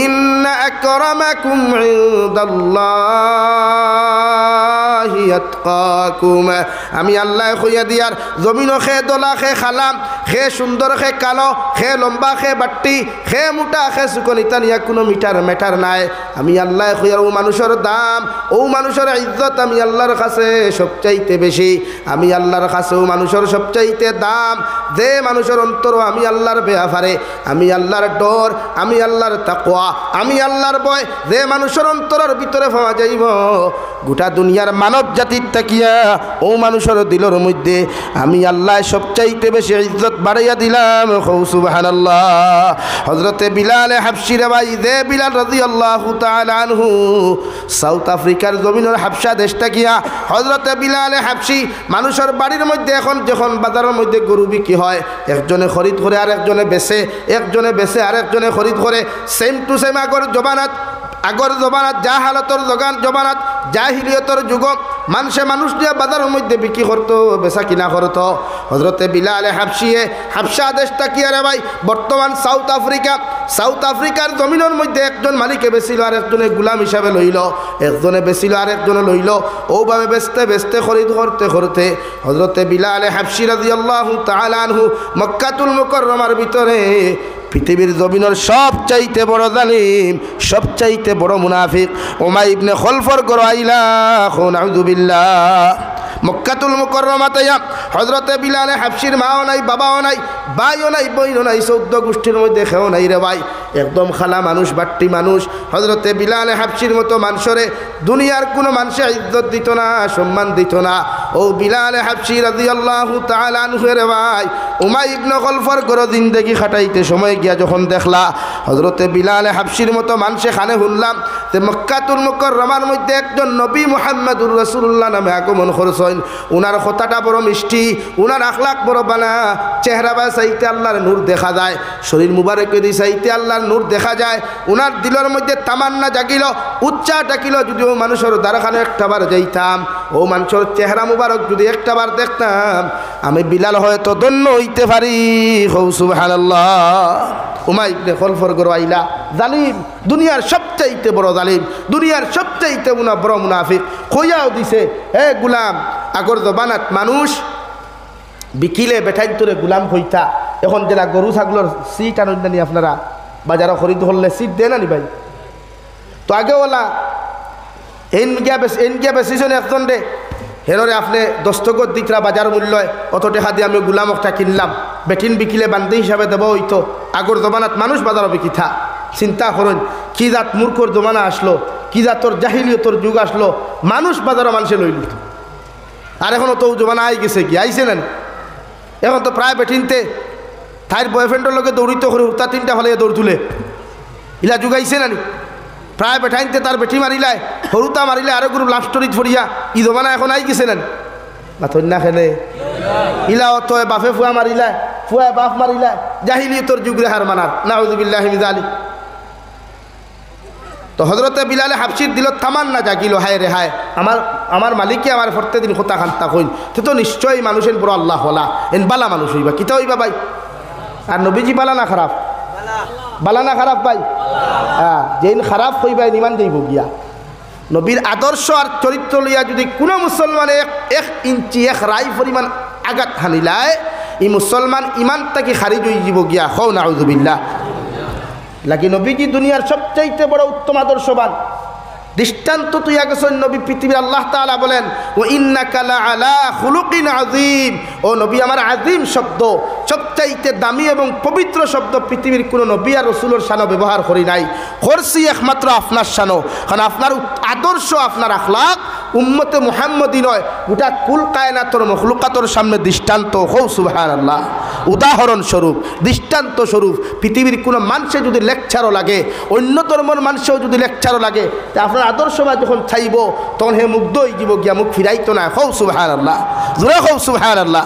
ইন্না আকরামাকুম ইনদাল্লাহি আতকাকুম। আমি আল্লাহ কইয়া দিয়ার জমিন খে দোলা, খে খালাম, খে সুন্দর, খে কালো, খে লম্বা, খে বাট্টি, খে মোটা, খে সুকনিতা নিয়া কোনো ম্যাটার নাই। আমি আল্লাহ কইয়ার ও মানুষের দাম, ও মানুষের ইজ্জত আমি আল্লাহর কাছে সবচাইতে বেশি। আমি আল্লাহর কাছে ও মানুষের সবচাইতে দাম যে মানুষের অন্তর আমি আল্লাহর বেয়াফারে, আমি আল্লাহর ডর, আমি আল্লাহর তাকওয়া, আমি আল্লাহর ভয় যে মানুষের অন্তরের ভিতরে পাওয়া যাইব, গোটা দুনিয়ার মানব জাতির তাকিয়া ও মানুষের দিলের মধ্যে আমি আল্লাহ সবচাইতে বেশি ইজ্জত বাড়াইয়া দিলাম। সুবহানাল্লাহ। হযরতে বিলাল হাবশী রে ভাই, যে বিলাল রাদিয়াল্লাহু তাআলা আনহু সাউথ আফ্রিকার জমিনের হাবশা দেশ তাকিয়া হযরতে বিলাল হাবশী মানুষের বাড়ির মধ্যে এখন যখন বাজারের মধ্যে গরু বিক্রি হয়, একজনে খরিদ করে আর একজনে বেচে, একজনে বেচে আর একজনে খরিদ করে। সেম টু সেম আগর জবানাত জাহালতর জবানাত জাহিলিয়তর যুগ মানুষ দিয়ে বাজারের মধ্যে বিক্রি করতো, বেচা কিনা করতো। হযরতে বিলাল হাবশা দেশ তাকিয়া রে ভাই বর্তমান সাউথ আফ্রিকার জমিনের মধ্যে একজন মালিকে বেচিল আর একজনে গুলাম হিসাবে লইল, একজনে বেচিল আর একজনে লইল। ওভাবে বেচতে খরিদ করতে হযরতে বিলাল হাবশী রাদিয়াল্লাহু তাআলা আনহু মক্কাতুল মুকাররমার ভিতরে পৃথিবীর জমিনের সবচাইতে বড় জালিম, সবচাইতে বড় মুনাফিক উমাইয়া ইবনে খলফর ঘর আইলা। নাউযুবিল্লাহ। মক্কাতুল মুকাররমাতে হযরতে বিলাল হাবশীর মাও নাই, বাবাও নাই, ভাইও নাই, বইনও নাই, 14 গোষ্ঠীর মধ্যে খেও নাই রে ভাই। একদম খালা মানুষ, বাট্টি মানুষ। হযরতে বিলাল হাবশীর মতো মানুষরে দুনিয়ার কোনো মানুষে ইজ্জত দিত না, সম্মান দিত না। ও বিলাল হাবশী রাদিয়াল্লাহু তাআলা আনহু রে ভাই উমাইয়া ইবনে খলফর ঘর জিন্দেগি খাটাইতে সময় গিয়া যখন দেখলা হযরতে বিলাল হাবশীর মতো মানুষে খানে শুনলাম যে মক্কাতুল মুকাররমার মধ্যে একজন নবী মুহাম্মদুর রাসূলুল্লাহ নামে আগমন করছেন। উনার কথাটা বড় মিষ্টি, উনার আখলাক বড় বালা, চেহারা বা চাইতে আল্লাহর নূর দেখা যায়, শরীর মুবারক দি চাইতে আল্লাহর নূর দেখা যায়। উনার দিলের মধ্যে তামান্না জাগিল, উচ্চা ডাকিল, যদিও মানুষের দ্বারখানে একটাবার যাইতাম, ও মানুষের চেহারা মুবারক যদি একটাবার দেখতাম আমি বিলাল হয়তো ধন্য হইতে পারি। সুবহানাল্লাহ। উমাইয়া ইবনে খলফর ঘর আইলা জালিম, দুনিয়ার সবচাইতে বড় জালিম, দুনিয়ার সবচাইতে বড় মুনাফিক কইয়াও দিছে, হে গুলাম, আগর জবানাত মানুষ বিকিলে বেঠাই তোরে গুলাম হইতা। এখন যেটা গরু ছাগলের সিট আনেন নি আপনারা বাজারে খরিদ করলে সিট দেয় না নি ভাই? তো আগে ওলা এনগিয়া বেশিজন একজন রে হেনরে আপনি দস্তগত দিকরা বাজার মূল্য অত টাকা দিয়ে আমি গোলাম একটা কিনলাম বেটিন বিকিলে বান্ধি হিসাবে দেব হইতো আগর জমানাত মানুষ বাজারও বিকিথা চিন্তা করুন কি জাত মূর্খর জমানা আসলো কি জাতর জাহিলিয়তর যুগ আসলো মানুষ বাজারও মানুষে লইল আর এখনও তো জমানা আই গেছে কি আইছে না এখন তো প্রায় বেটিনতে তাইর বয়ফ্রেন্ডের লোকে দৌড়িত করে উঠতা 3টা ফলে দৌড় তুলে ইলা যুগাইছে না প্রায় বেঠাইনতে তার বেটি মারিলায় হরুতা মারিলে আরো গ্রুপ লাভ স্টোরি ফরিয়া ই জমানা এখন আই গেছে না বাথন্যা খেলে ইলা অত বাফে ফুয়া মারিলায় ফুয়া বাপ মারিলায় জাহিলিয়তর যুগ রে হার মানার নাউযুবিল্লাহি মিন যালিক তো হজরতে বিলালে হাফসির দিল থামান না জাগিল হায় রে হায় আমার মালিককে আমার প্রত্যেকদিন কথা খান্তা কইন তো নিশ্চয়ই মানুষের বড় আল্লাহ হলা এন বালা মানুষ হইবা কিতা হইবা ভাই আর নবীজি বালা না খারাপ বালা না খারাপ ভাই হ্যাঁ যেন খারাপ হইবা নিমান দেব গিয়া নবীর আদর্শ আর চরিত্র লইয়া যদি কোনো মুসলমানে 1 ইঞ্চি 1 রাই পরিমাণ আঘাত হানিলায় এই মুসলমান ইমান তাকে খারিজ হয়ে যাব গিয়া হও নাউযুবিল্লাহ লাগি নবীজি দুনিয়ার সবচাইতে বড় উত্তম আদর্শবান দৃষ্টান্ত তুই গেছেন নবী পৃথিবীর আল্লাহ তাআলা বলেন ও ইন্নাকা লাআলা খুলুকিন আযীম ও নবী আমার আযীম শব্দ সবচাইতে দামি এবং পবিত্র শব্দ পৃথিবীর কোনো নবী আর রাসূলের শানে ব্যবহার করি নাই করছি একমাত্র আপনার শানে কারণ আপনার আদর্শ আপনার আখলাক উম্মতে মুহাম্মদী নয় গোটা কুল কায়নাতর মখলুকাতর সামনে দৃষ্টান্ত হও সুবহানাল্লাহ উদাহরণ স্বরূপ দৃষ্টান্ত স্বরূপ পৃথিবীর কোনো মানুষে যদি লেকচারও লাগে অন্য ধর্মের মানুষেও যদি লেকচারও লাগে তা আপনার আদর্শবাদ যখন চাইব তখন হে মুগ্ধ হয়ে যাব গিয়া মুখ ফিরাইতো না হও সুবহানাল্লাহ জোরে হও সুবহানাল্লাহ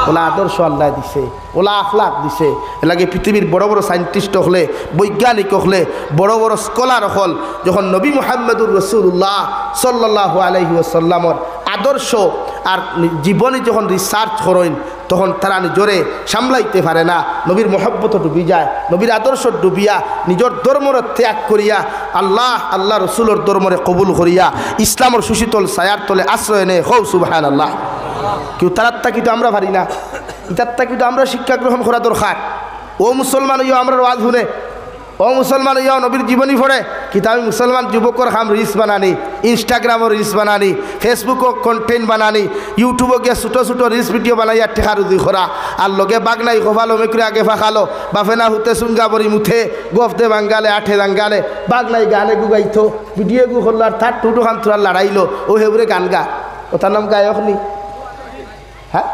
ওলা আদর্শ আল্লাহ দিছে ওলা আখলাক দিছে এলাকে পৃথিবীর বড় বড় সায়েন্টিস্ট হলে বৈজ্ঞানিক হলে বড় বড় স্কলার হল যখন নবী মুহাম্মদুর রাসূলুল্লাহ সাল্লাল্লাহু আলাইহি ওয়াসাল্লামর আদর্শ আর জীবনে যখন রিসার্চ করেন তখন তারা নিজরে সামলাইতে পারে না নবীর মহব্বত ডুবি যায় নবীর আদর্শ ডুবিয়া নিজের ধর্মর ত্যাগ করিয়া আল্লাহ রসুলের ধর্মরে কবুল করিয়া ইসলামের সুশীতল ছায়ার তলে আশ্রয় নেয় হও সুবহানাল্লাহ কেউ তারাত্তা কিন্তু আমরা পারি না ইতাত্তা কিন্তু আমরা শিক্ষা গ্রহণ করা দরকার ও মুসলমান ইয় আমরা ওয়াজ শুনে ও মুসলমান ইয় নবীর জীবনী পড়ে কিন্তু আমি মুসলমান যুবকর খাম রিলস বানানি ইনস্টাগ্রামও রিলস বানানি ফেসবুকও কন্টেন্ট বানানি ইউটিউবও গিয়ে ছোটো ছোটো রিলস ভিডিও বানাইয়া টেকা রুজি করা আর লগে বাগনাই খোফালো মেকুরে আগে ফাঁকালো বাফেনা হুতে চুঙ্গা বরি মুথে গফতে বাঙ্গালে আঠে দাঙ্গালে বাগনাই গানে গুগাইতো ভিডিও গু করলো আর তার টুটু খান তোরা লড়াইলো ও হেবুরে গান গা ও তার নাম গায়ক নি হ্যাঁ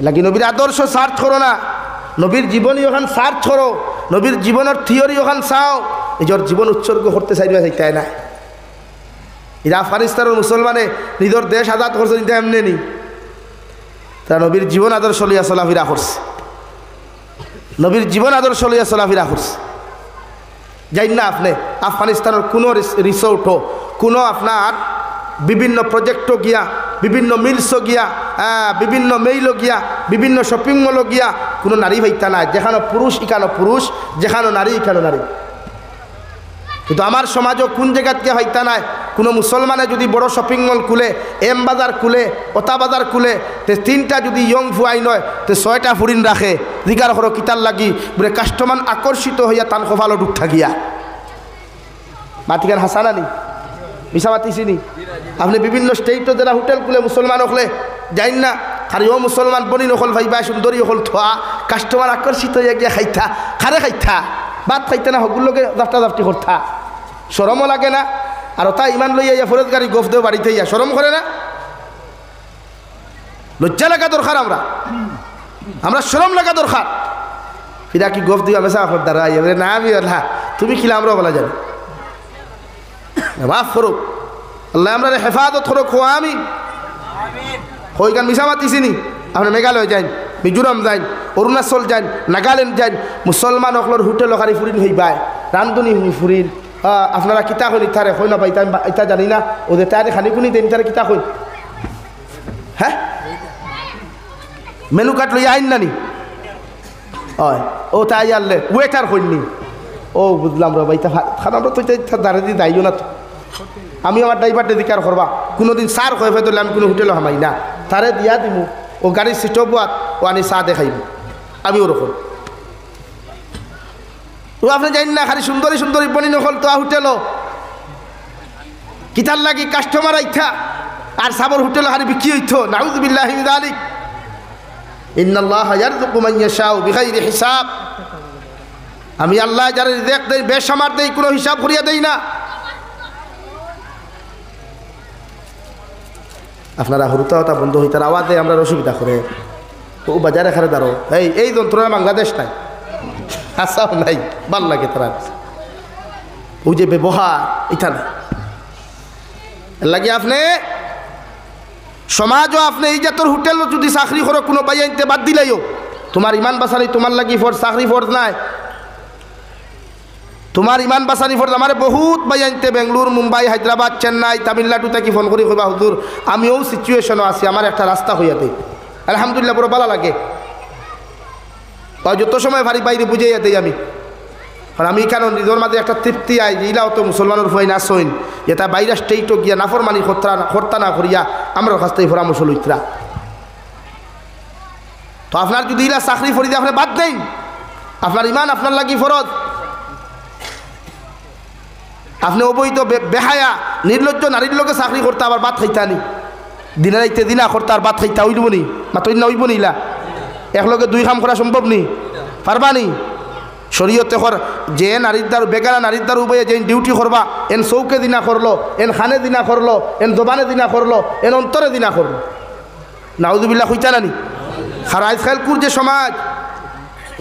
লাগি নবীর আদর্শ সার্চ করো না নবীর জীবনী ওখান সার্চ করো নবীর জীবনের থিওরি ওখান চাও নিজের জীবন উৎসর্গ করতে চাইবে চাইতে না এরা আফগানিস্তানের মুসলমানে নিজের দেশ আজাদ করছে কিন্তু এমনি নি তারা নবীর জীবন আদর্শ লইয়া চলাফেরা করছে নবীর জীবন আদর্শ লইয়া চলাফেরা করছে যাই না আপনি আফগানিস্তানের কোনো রিসোর্টও কোনো আপনার বিভিন্ন প্রজেক্টও গিয়া বিভিন্ন মিলসও গিয়া বিভিন্ন মেইলও গিয়া বিভিন্ন শপিং মলও গিয়া কোনো নারী ভাইতা নাই যেখানে পুরুষ ইখানো পুরুষ যেখানে নারী ইখানো নারী কিন্তু আমার সমাজও কোন জায়গাত গিয়া ভাইতা নাই কোনো মুসলমানে যদি বড় শপিং মল খুলে এম বাজার খুলে ওতা বাজার খুলে তে 3টা যদি ইয়ং ফুয়াই নয় তে 6টা ফুরিন রাখে জিগার করো কিতার লাগি বলে কাস্টমার আকর্ষিত হইয়া তান খোফালো ডুক থাকিয়া মাতিকান হাসানানি মিশা মাতিছিনি আপনি বিভিন্ন স্টেটও যারা হোটেল খুলে মুসলমান হলে যাই না খালি ও মুসলমান বনি নকল ভাইবা সুন্দরী হল থোয়া কাস্টমার আকর্ষিত হইয়া গিয়া খাইতা খারে খাইতা ভাত খাইতে না হগুলোকে জাফটা জাফটি করতা শরমও লাগে না আর তা ইমান লইয়া ইয়া ফরজ গাড়ি গোফ দেও বাড়িতে ইয়া শরম করে না লজ্জা লাগা দরকার আমরা শরম লাগা দরকার ফিরা কি গোফ দিও হামেশা আপনার দ্বারা ইয়া না আমি আল্লাহ তুমি খিলা আমরাও বলা যাবে মাফ করুক আল্লাহ আমরা হেফাজত করুক হো আমি হইগান মিশা মাতিছিনি আপনি মেঘালয় যাইন মিজোরাম যাইন অরুণাচল যাইন নাগাল্যান্ড যাইন মুসলমান অকলর হোটেল খারি ফুরিন হইবাই রান্ধনি ফুরিন আপনারা কিতা কইন ইতারে কই না পাই ইতা জানি না ওদের তারে খানি কুনি দেন তারে কিতা কইন হ্যাঁ মেনু কার্ড লই আইন নানি হয় ও তাই আনলে ওয়েটার কইনি ও বুঝলাম রে ভাই খানা তো দাঁড়িয়ে দিয়ে দাইও না তো আমি আমার ড্রাইভারটা দিকার করবা কোনোদিন সার হয়ে ফেলে আমি কোনো হোটেলে হামাই না তারে দিয়া দিমু ও গাড়ির সিটও বাত ও আনি চা দেখাইব আমি ওরকম ও আপনি জানেন না খালি সুন্দরী সুন্দরী বনি নকল তো হোটেলও কিতার লাগি কাস্টমার আইথা আর সাবর হোটেল হারি বিক্রি হইতো নাউযুবিল্লাহি মিন যালিক ইন্নাল্লাহা ইয়ারযুকু মান ইয়াশাউ বিগাইরি হিসাব আমি আল্লাহ যারা রিজিক দেই বেসামার দেই কোনো হিসাব করিয়া দেই না আপনারা হুরুতা বন্ধ হইতার আওয়াজে আমরা অসুবিধা করে ও বাজারে খারে দাঁড়ো এই যন্ত্রণা বাংলাদেশ নাই আসাও নাই ভাল লাগে তারা ও যে ব্যবহার এটা না লাগে আপনি সমাজও আপনি এই জাতর হোটেল যদি চাকরি করো কোনো বাই আনতে বাদ দিলাইও তোমার ইমান বাঁচানি তোমার লাগি ফর চাকরি ফর্জ নাই তোমার ইমান বাঁচানি ফর্জ আমার বহুত বাই আনতে বেঙ্গলোর মুম্বাই হায়দ্রাবাদ চেন্নাই তামিলনাডু থেকে ফোন করি কইবা হুজুর আমিও সিচুয়েশনও আছি আমার একটা রাস্তা হইয়াতে আলহামদুলিল্লাহ বড় ভালো লাগে তাই যত সময় ভারী বাইরে বুঝাইয়া দেই আমি কারণ আমি কেন নিজের মাঝে একটা তৃপ্তি আই যে ইলাও তো মুসলমানের ভয় না সইন এটা বাইরে স্টেটও গিয়া নাফরমানি খর্তা না করিয়া আমরা কাছ থেকে পরামর্শ লইতরা তো আপনার যদি ইলা চাকরি ফরি দিয়ে আপনি বাদ দেন আপনার ইমান আপনার লাগি ফরজ আপনি অবৈধ বেহায়া নির্লজ্জ নারীর লোকে চাকরি করতে আবার বাদ খাইতা নি দিনে রাইতে দিনা করতে আর বাদ খাইতা হইব নি মাত্র না হইব নিলা একলগে দুই কাম করা সম্ভব নি পারবা নি শরীয়তে কর যে নারীর দ্বার বেগারা নারীর দ্বার উভয়ে যে ডিউটি করবা এন চৌকে দিনা করলো এন খানে দিনা করলো এন দোবানে দিনা করলো এন অন্তরে দিনা করলো নাউযুবিল্লাহ হইতা নানি খারাইজ খালকুর যে সমাজ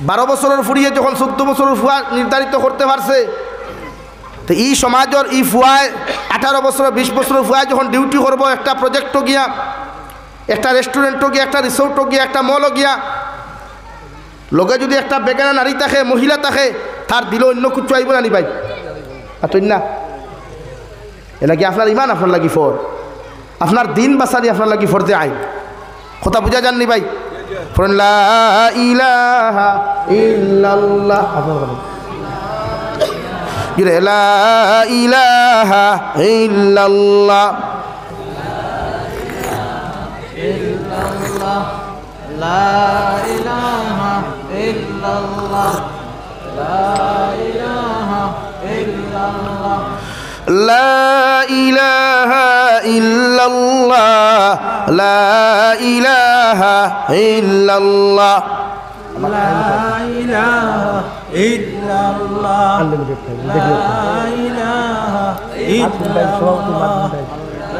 12 বছরের ফুরিয়ে যখন 14 বছরের ফুয়া নির্ধারিত করতে পারছে তো এই সমাজের এই ফুয়ায় 18 বছর 20 বছরের ফুয়ায় যখন ডিউটি করবো একটা প্রজেক্টও গিয়া একটা রেস্টুরেন্টও গিয়া একটা রিসোর্টও গিয়া একটা মলও গিয়া লোকে যদি একটা বেগানা নারী থাকে মহিলা থাকে তার দিলে অন্য কিছু আইব না নি ভাই আতই না এটা কি আপনার ইমান আপনার লাগি ফর আপনার দিন বাঁচানি আপনার লাগি ফরজে আইন কথা বুঝা যাননি ভাই ফরন লা ইলাহা ইল্লাল্লাহ আপনার লা ইলাহা ইল্লাল্লাহ لا إله إلا الله لا إله إلا الله لا إله إلا الله لا إله إلا الله لا إله إلا الله لا إله إلا الله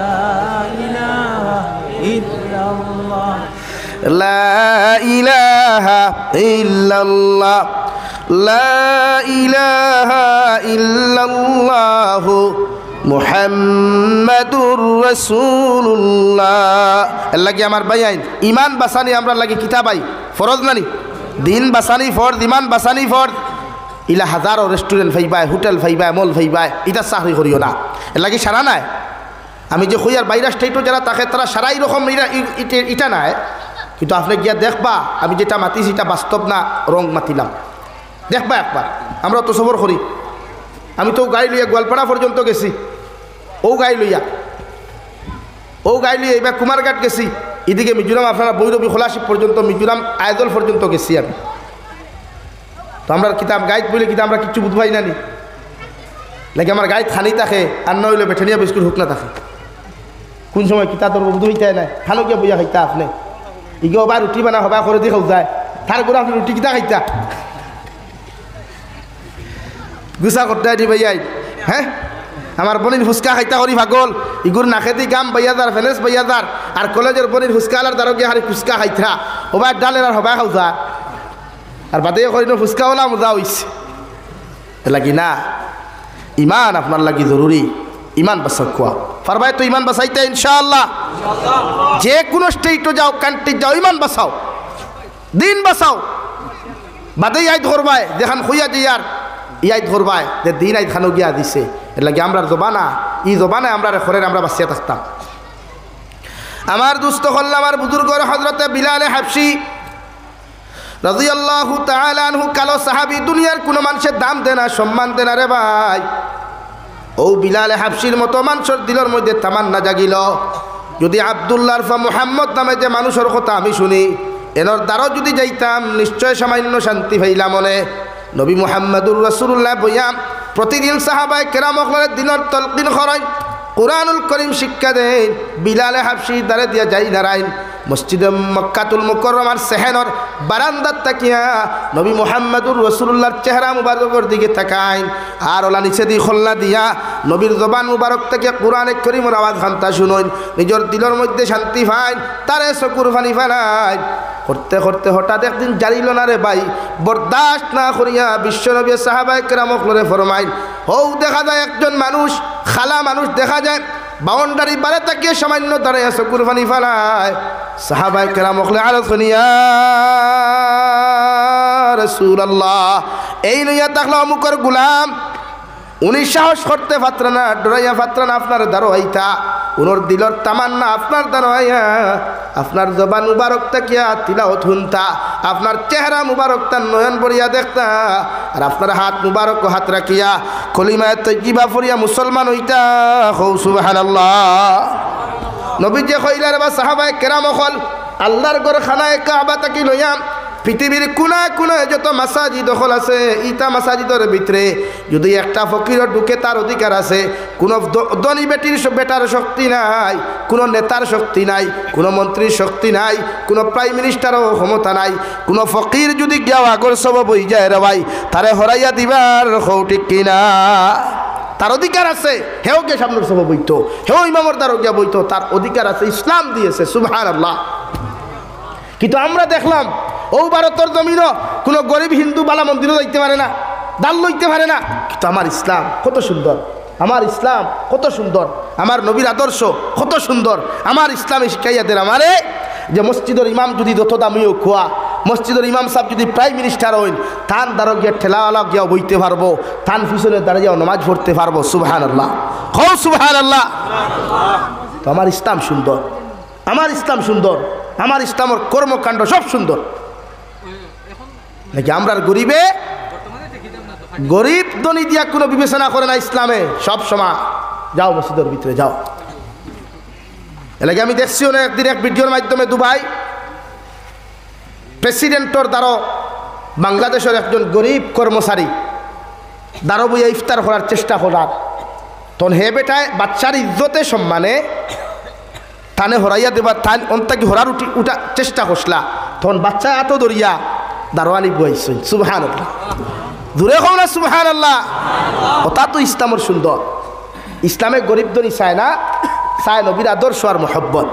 لا إله إلا الله لا إله إلا الله لا إله إلا الله মুহাম্মাদুর রাসূলুল্লাহ লাগি আমার ভাই আইন ইমান বাসানি আমরা লাগি কিতাব আই ফরজ নানি দিন বাসানি ফরজ ইমান বাসানি ফরজ ইলা হাজারো রেস্টুরেন্ট ফাইবাই হোটেল ফাইবাই মল ফাইবাই এটা চাকরি করিও না এর লাগি সারা নাই আমি যে কই আর বাইরে স্টেটও যারা তাকে তারা সারাই রকম এটা নাই কিন্তু আপনি গিয়া দেখবা আমি যেটা মাতিছি এটা বাস্তব না রং মাতিলাম দেখবা একবার আমরা তো সবর করি আমি তো গাড়ি লইয়া গোয়ালপাড়া পর্যন্ত গেছি ও গাড়ি লইয়া এবার কুমারঘাট গেছি এদিকে মিজোরাম আপনারা বৈরবী খোলাশিপ পর্যন্ত মিজোরাম আয়দল পর্যন্ত গেছি আমি তো আমরা কিতাব গাইড বলে কিতাব আমরা কিচ্ছু বুঝবাই না নি লাগে আমার গাইড খানি থাকে আর না হইলে বেঠেনিয়া বিস্কুট হোক না থাকে কোন সময় কিতাব তোর বুধ হইতে নাই খানো গিয়া বইয়া খাইতা আপনি ইগে বা রুটি বানা হবা করে দিয়ে খাও যায় তার করে আপনি রুটি কিতা খাইতা গুছা করতে দি ভাইয়াই হ্যাঁ আমার বনির ফুচকা খাইতা করি ভাগল ইগুর নাখেদি গাম বাইয়াদার ফেনেস বাইয়াদার আর কলেজের বনির ফুচকালার দ্বারা গিয়ে হারি ফুচকা খাইতা হবা ডালের আর হবা খাও যা আর বাদে করি না ফুচকাওয়ালা মজা হইছে লাগি না ইমান আপনার লাগি জরুরি ইমান বাঁচা খোয়া পারবাই তো ইমান বাঁচাইতে ইনশাআল্লাহ যে কোনো স্টেটও যাও কান্ট্রি যাও ইমান বাঁচাও দিন বাঁচাও বাদে ইয়াই ধরবাই দেখান খুইয়া যে ইয়াই ধরবাই যে দিন আই খানো গিয়া দিছে এর লাগে আমরা জবানা জবানায় আমরা ঘরের আমরা বাঁচিয়া থাকতাম আমার দুস্থ হল আমার বুজুর্গর হজরতে বিলালে হাবশি রাদিয়াল্লাহু তাআলা আনহু কালো সাহাবী দুনিয়ার কোনো মানুষের দাম দেয় না সম্মান দেয় না রে ভাই ও বিলালে হাবশির মতো মানুষের দিলের মধ্যে তামান্না জাগিল যদি আব্দুল্লাহ ফা মুহাম্মদ নামে যে মানুষের কথা আমি শুনি এনর দ্বারাও যদি যাইতাম নিশ্চয় সামান্য শান্তি পাইলাম মনে নবী মুহাম্মদুর রাসূলুল্লাহ বইয়া প্রতিদিন সাহাবায়ে কেরাম হলের দিনের তলকিন করেন কুরআনুল করিম শিক্ষা দেন বিলালে হাবশি দ্বারে দিয়া যাই নারায়ণ মসজিদে মক্কাতুল মুকাররমার সেহেনর বারান্দার তাকিয়া নবী মুহাম্মদুর রাসূলুল্লাহর চেহারা মুবারকের দিকে তাকায় আর ওলা নিচে দি খোলনা দিয়া নবীর জবান মুবারক থেকে কোরআনে করিমের আওয়াজ খান্তা শুনুন নিজের দিলের মধ্যে শান্তি পায় তারে চকুর পানি ফেলায় করতে করতে হঠাৎ একদিন জানিল না রে ভাই বরদাস্ত না করিয়া বিশ্বনবী সাহাবায়ে কেরামক লরে ফরমাইন হও দেখা যায় একজন মানুষ খালা মানুষ দেখা যায় বাউন্ডারি বারে তাকিয়ে সামান্য দাঁড়ায় চকুর পানি ফেলায় সাহাবায়ে কেরামক লে আরজ করিয়া রাসূলুল্লাহ এই লইয়া তাকলা অমুকর গোলাম উনি সাহস করতে পাত্র না ডরাইয়া পাত্র না আপনার দ্বারো আইতা উনোর দিলর তামান্না আপনার দ্বারো আইয়া আপনার জবান মুবারক তাকিয়া তিলাওয়াত শুনতা আপনার চেহারা মুবারক তার নয়ন ভরিয়া দেখতা আর আপনার হাত মুবারক হাত রাখিয়া কলিমায়ে তাইয়্যিবা পড়িয়া মুসলমান হইতা হৌ সুবহানাল্লাহ নবী যে কইলার বা সাহাবায়ে কেরাম হল আল্লাহর ঘর খানায়ে কাবা তাকি লইয়া পৃথিবীর কোনায় কোনায় যত মাসাজিদ দখল আছে ইটা মাসাজিদের ভিতরে যদি একটা ফকির ঢুকে তার অধিকার আছে কোনো ধনী বেটার শক্তি নাই কোনো নেতার শক্তি নাই কোনো মন্ত্রীর শক্তি নাই কোনো প্রাইম মিনিস্টারও ক্ষমতা নাই কোনো ফকির যদি গিয়া আগর সব বই যায় রে ভাই তারে হরাইয়া দিবার হৌ ঠিক কিনা তার অধিকার আছে হেও কে সামনের সব বইতো হেও ইমামর দ্বারা গিয়া বইতো তার অধিকার আছে ইসলাম দিয়েছে সুবহানাল্লাহ কিন্তু আমরা দেখলাম ও ভারতের জমিন কোনো গরিব হিন্দু বালা মন্দিরও যাইতে পারে না দান লইতে পারে না কিন্তু আমার ইসলাম কত সুন্দর আমার ইসলাম কত সুন্দর আমার নবীর আদর্শ কত সুন্দর আমার ইসলামে শিখাইয়া দেন আমারে যে মসজিদের ইমাম যদি যত দামিও খোয়া মসজিদের ইমাম সাহেব যদি প্রাইম মিনিস্টার হইন থান দ্বারা গিয়া ঠেলাওয়ালা গিয়া বইতে পারবো থান পিছনের দ্বারা গিয়া নামাজ পড়তে পারবো সুবহানাল্লাহ হও সুবহানাল্লাহ তো আমার ইসলাম সুন্দর আমার ইসলাম সুন্দর আমার ইসলামের কর্মকাণ্ড সব সুন্দর নাকি আমরা গরিবে গরিব ধনী দিয়া কোনো বিবেচনা করে না ইসলামে সব সময় যাও মসজিদের ভিতরে যাও এলাকা আমি দেখছি একদিন এক ভিডিওর মাধ্যমে দুবাই প্রেসিডেন্টর দ্বারা বাংলাদেশের একজন গরিব কর্মচারী দ্বারা বইয়া ইফতার করার চেষ্টা করার তখন হে বেটায় বাচ্চার ইজ্জতে সম্মানে টানে হরাইয়া দেবার টান অন্তাকি হরার উঠা চেষ্টা করছিলা তখন বাচ্চা এত দরিয়া দারোয়ানি বইছেন সুবহানাল্লাহ দূরে হোক না সুবহানাল্লাহ ওটা তো ইসলামের সুন্দর ইসলামে গরিব ধনী চায় না চায় নবীর আদর্শ আর মহব্বত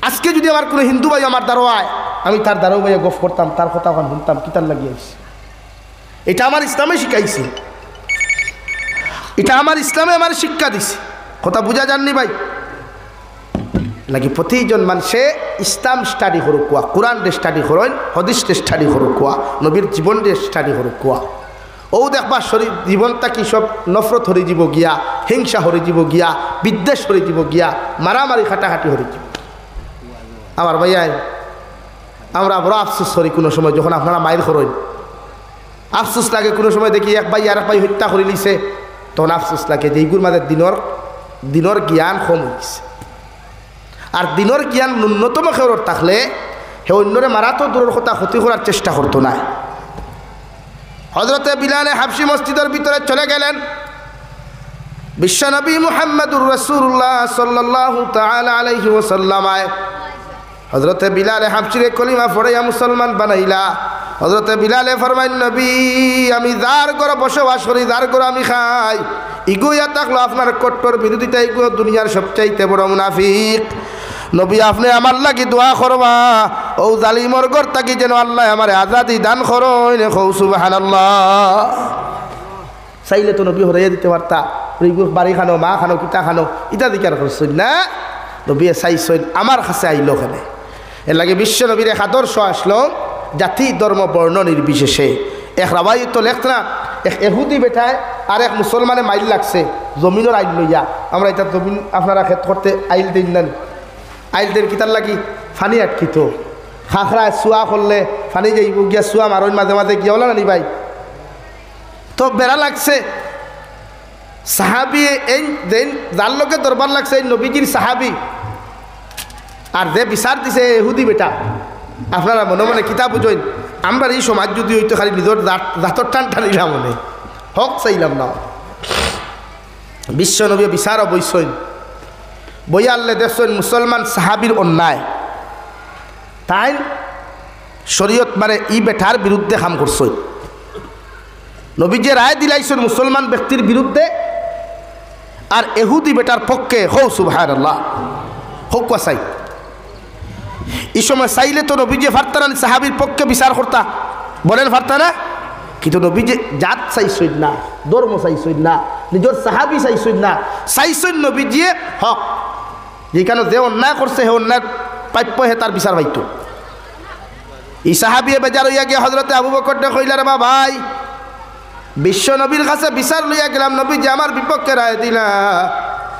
আজকে যদি আমার কোনো হিন্দু ভাই আমার দারোয়ায় আমি তার দারো ভাইয়া গফ করতাম তার কথা এখন শুনতাম কিতার লাগিয়েছি এটা আমার ইসলামে শিখাইছি এটা আমার ইসলামে আমার শিক্ষা দিছে কথা বুঝা যাননি ভাই লাগি প্রতিজন মানুষে ইসলাম স্টাডি করুক কোয়া কোরআন ডে স্টাডি করেন হদিস ডে স্টাডি করুক কোয়া নবীর জীবন ডে স্টাডি করুক কোয়া ও দেখবা শরীর জীবনটা কি সব নফরত হরে যাব গিয়া হিংসা হরে যাব গিয়া বিদ্বেষ হরে যাব গিয়া মারামারি খাটাখাটি হরে যাব আমার ভাইয়াই আমরা বড় আফসোস করি কোনো সময় যখন আপনারা মাইল করেন আফসোস লাগে কোনো সময় দেখি এক ভাই আর এক ভাই হত্যা করে নিছে তখন আফসোস লাগে যে এইগুলোর মাঝে দিনের জ্ঞান কম হয়েছে আর দিনের জ্ঞান ন্যূনতম খেউর থাকলে হে অন্যরে মারা তো দূরের কথা ক্ষতি করার চেষ্টা করতো না হযরতে বিলালে হাবশি মসজিদের ভিতরে চলে গেলেন বিশ্বনবী মুহাম্মদুর রাসূলুল্লাহ সাল্লাল্লাহু তাআলা আলাইহি ওয়াসাল্লাম হযরতে বিলালে হাবশিরে কলিমা পড়াইয়া মুসলমান বানাইলা হযরতে বিলালে ফরমাইন নবী আমি যার ঘরে বসবাস করি যার ঘরে আমি খাই ইগুয়া থাকলো আপনার কট্টর বিরোধিতা ইগুয়া দুনিয়ার সবচাইতে বড় মুনাফিক নবী আপনি আমার লাগি দোয়া করবা ও জালিমর ঘর থাকি যেন আল্লাহ আমার আজাদি দান করেন সুবহানাল্লাহ চাইলে তো নবী হরাইয়া দিতে পারতা বাড়ি খানো মা খানো কিতা খানো ইটা দিকার করছেন না নবী চাইছেন আমার কাছে আইলো ওখানে এর লাগে বিশ্ব নবীর এক আদর্শ আসলো জাতি ধর্ম বর্ণ নির্বিশেষে এক রাবাই তো লেখনা এক এহুদি বেটায় আর এক মুসলমানে মাইল লাগছে জমিনের আইল লইয়া আমরা এটা জমিন আপনারা ক্ষেত করতে আইল দিন নেন আইল দেন কিতার লাগি ফানি আটকিত খাখরায় চুয়া করলে ফানি যাইব গিয়া চুয়া মারণ মাঝে মাঝে গিয়া হলো নানি ভাই তো বেড়া লাগছে সাহাবি এই যার লোকে দরবার লাগছে এই নবীজির সাহাবি আর যে বিচার দিছে এহুদি বেটা আপনারা মনে মনে কিতাব বুঝেন আমরা এই সমাজ যদি হইতো খালি নিজের জাতর টান টানিলাম মনে হক চাইলাম না বিশ্বনবী বিচারও বইসইন বইয়া আল্লে দেখছেন মুসলমান সাহাবির অন্যায় তাই শরীয়ত মানে ই বেটার বিরুদ্ধে কাম করছই নবী যে রায় দিলাইছেন মুসলমান ব্যক্তির বিরুদ্ধে আর এহুদি বেটার পক্ষে হো সুবহানাল্লাহ হোক চাই এই সময় চাইলে তো নবী যে ফারতা না সাহাবির পক্ষে বিচার করতা বলেন ফারতা না কিন্তু নবী যে জাত চাইছই না ধর্ম চাইছই না নিজের সাহাবি চাইছই না চাইছই নবী যে হক যেখানে যে অন্যায় করছে হে অন্যায় প্রাপ্য হে তার বিচার পাইতো এই সাহাবিয়ে বেজার হইয়া গিয়ে হজরতে আবু বকর কইলা রে ভাই বিশ্ব নবীর কাছে বিচার লইয়া গেলাম নবী যে আমার বিপক্ষে রায় দিলা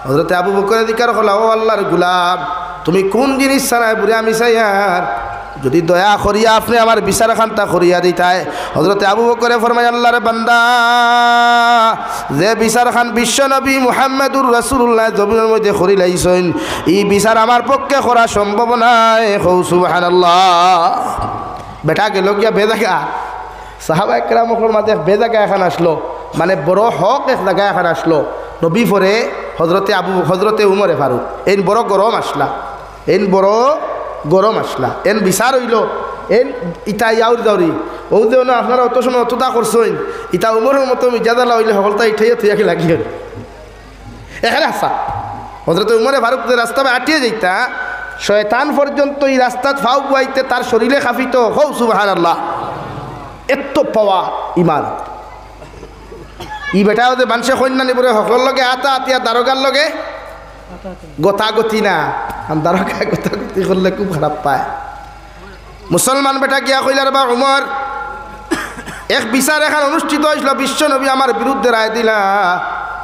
হজরতে আবু বকর দিকার হলা ও আল্লাহর গুলাম তুমি কোন জিনিস ছাড়াই বুড়ে আমি চাই আর যদি দয়া করিয়া আপনি আমার বিচার খান্তা করিয়া দিতায় হজরতে আবু বকরে ফরমায় আল্লাহর বান্দা যে বিচার খান বিশ্ব নবী মুহাম্মদুর রাসূলুল্লাহ জমিনের মধ্যে করি লাইছেন এই বিচার আমার পক্ষে করা সম্ভব নয় হৌ সুবহানাল্লাহ বেটা গেল গিয়া বেজাগা সাহাবা একরামর মাঝে বেজাগা এখন আসলো মানে বড় হক এক জায়গায় এখন আসলো নবী পরে হজরতে উমরে ফারুক এই বড় গরম আসলা এই বড় গরম আসলা এন বিচার হইল এন ইটা ইয়াউর দাউরি ও যে না আপনারা অত সময় অতটা করছেন ইটা উমরের মতো মিজাদালা হইলে সকলটা ইঠাইয়া থইয়াকে লাগিয়ে এখানে আসা হজরতে উমরে ফারুক যে রাস্তা আটিয়ে যাইতা শয়তান পর্যন্ত এই রাস্তা ফাউ বুয়াইতে তার শরীরে খাফিত হৌ সুবহানাল্লাহ এত পাওয়া ইমান ই বেটাও যে মানুষে কন্যা নিবরে সকল লগে আতা আতিয়া দারোগার লগে গতাগতি না দারোগা গতাগতি করলে খুব খারাপ পায় মুসলমান বেটা গিয়া কইলার বা উমর এক বিচার এখন অনুষ্ঠিত হয়েছিল বিশ্ব নবী আমার বিরুদ্ধে রায় দিলা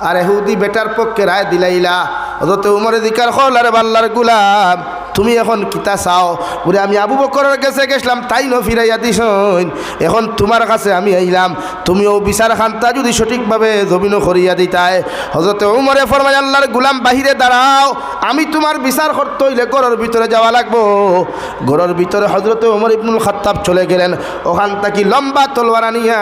আর এহুদি বেটার পক্ষে রায় দিলাইলা হযরত উমর দিকার কইলার আল্লাহর গোলাম তুমি এখন কিতা চাও বলে আমি আবু বকরের কাছে গেছিলাম তাই ন ফিরাইয়া দিছইন এখন তোমার কাছে আমি আইলাম তুমিও বিচার খান্তা যদি সঠিকভাবে জমিন করিয়া দিতায় হযরত উমরে ফরমায় আল্লাহর গোলাম বাহিরে দাঁড়াও আমি তোমার বিচার করতে হইলে ঘরের ভিতরে যাওয়া লাগবো ঘরের ভিতরে হযরত উমর ইবনুল খাত্তাব চলে গেলেন ওখান থেকে লম্বা তলোয়ার আনিয়া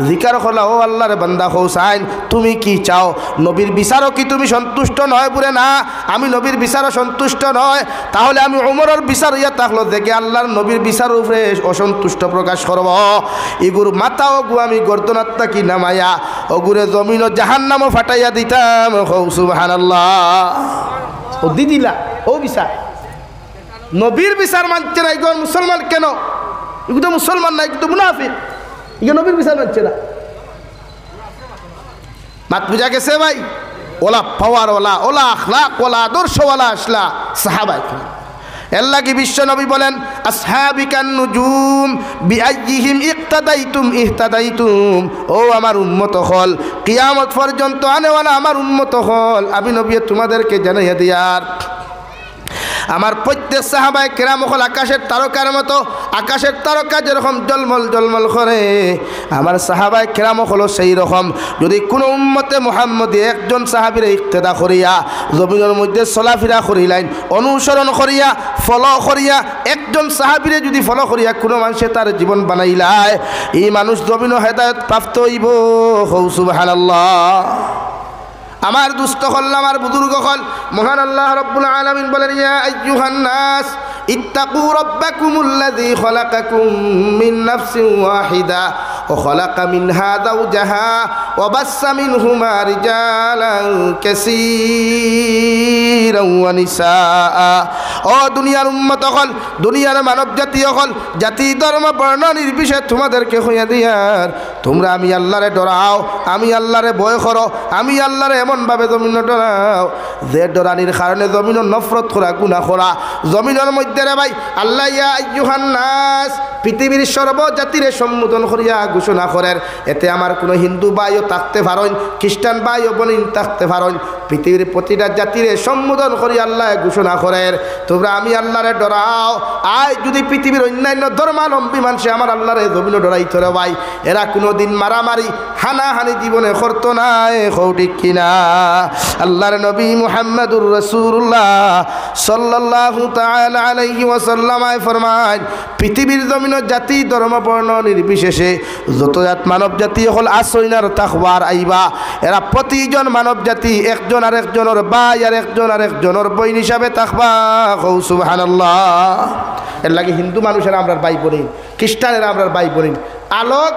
জিকার করলা ও আল্লাহর বান্দা হোসাইন তুমি কি চাও নবীর বিচারও কি তুমি সন্তুষ্ট নয় বলে না আমি নবীর বিচারও সন্তুষ্ট নয় তাহলে আমি উমরের বিচার ইয়া থাকলো দেখে আল্লাহর নবীর বিচারের উপরে অসন্তুষ্ট প্রকাশ করব এগুর মাথা ওগু আমি গর্দনাত্তা কি নামায়া ওগুরে জমিন জাহান্নামও ফাটাইয়া দিতাম সুবহানাল্লাহ ও দিদিলা ও বিচার নবীর বিচার মানছে না এগুলো মুসলমান কেন এগুলো তো মুসলমান না এগুলো তো মুনাফিক এগুলো নবীর বিচার মানছে না মাত বুঝা গেছে ভাই ওলা পাওয়ার ওলা ওলা আখলাক ওলা আদর্শওয়ালা আসলা সাহাবা এর লাগি বিশ্ব নবী বলেন আসহাবিকান নুজুম বিআইহিম ইক্তাদাইতুম ইহতাদাইতুম ও আমার উম্মত হল কিয়ামত পর্যন্ত আনেওয়ালা আমার উম্মত হল আমি নবী তোমাদেরকে জানাইয়া দিয়ার আমার প্রত্যেক সাহাবায়ে কেরাম হল আকাশের তারকার মতো আকাশের তারকা যেরকম জলমল জলমল করে আমার সাহাবায়ে কেরাম হলো সেই রকম যদি কোনো উম্মতে মুহাম্মদী একজন সাহাবীর ইক্তেদা করিয়া জমিনের মধ্যে চলাফেরা করিলেন অনুসরণ করিয়া ফলো করিয়া একজন সাহাবীরে যদি ফলো করিয়া কোনো মানুষে তার জীবন বানাইলায় এই মানুষ জমিন হেদায়েত প্রাপ্ত হইব সুবহানাল্লাহ আমার দুস্থ হল আমার বুজুর্গ হল মহান আল্লাহ রাব্বুল আলামিন বলেন ইয়া আইয়ুহান নাস ইত্তাকু রাব্বাকুমুল্লাযী খালাকাকুম মিন নাফসিন ওয়াহিদা ওয়া খালাকা মিনহা যাওজাহা ওয়া বাসসা মিনহুমা রিজালান কাসীরান ওয়া নিসা ও দুনিয়ার উম্মত হল দুনিয়ার মানব জাতি হল জাতি ধর্ম বর্ণ নির্বিশেষে তোমাদেরকে কইয়া দিয়ার তোমরা আমি আল্লাহরে ডরাও আমি আল্লাহরে ভয় করো আমি আল্লাহরে এমনভাবে জমিন ডরাও যে ডরানির কারণে জমিন নফরত করা গুনাহ করা জমিনের মধ্যে রে ভাই আল্লাহ ইয়া আইয়ুহান নাস পৃথিবীর সর্বজাতিরে সম্বোধন করিয়া ঘোষণা করেন এতে আমার কোনো হিন্দু ভাইও থাকতে পারেন খ্রিস্টান ভাইও বোন থাকতে পারেন পৃথিবীর প্রতিটা জাতিরে সম্বোধন করি আল্লাহ ঘোষণা করেন তোমরা আমি আল্লাহরে ডরাও আয় যদি পৃথিবীর অন্যান্য ধর্মাবলম্বী মানুষে আমার আল্লাহরে জমিন ডরাইতে রে ভাই এরা কোনো কোনোদিন মারামারি হানাহানি জীবনে করতো না। ঠিক কিনা? আল্লাহর নবী মুহাম্মদুর রাসূলুল্লাহ সাল্লাল্লাহু তাআলা আলাইহি ওয়াসাল্লাম ফরমান, পৃথিবীর জমিন জাতি ধর্ম বর্ণ নির্বিশেষে যত জাত মানব জাতি হল আসইনার তাকওয়ার আইবা, এরা প্রতিজন মানব জাতি একজন আর একজনের ভাই আর একজন আর একজনের বইন হিসাবে থাকবা। সুবহানাল্লাহ। এর লাগে হিন্দু মানুষেরা আমরার ভাই বোন, খ্রিস্টানেরা আমরার ভাই বোন। আলোক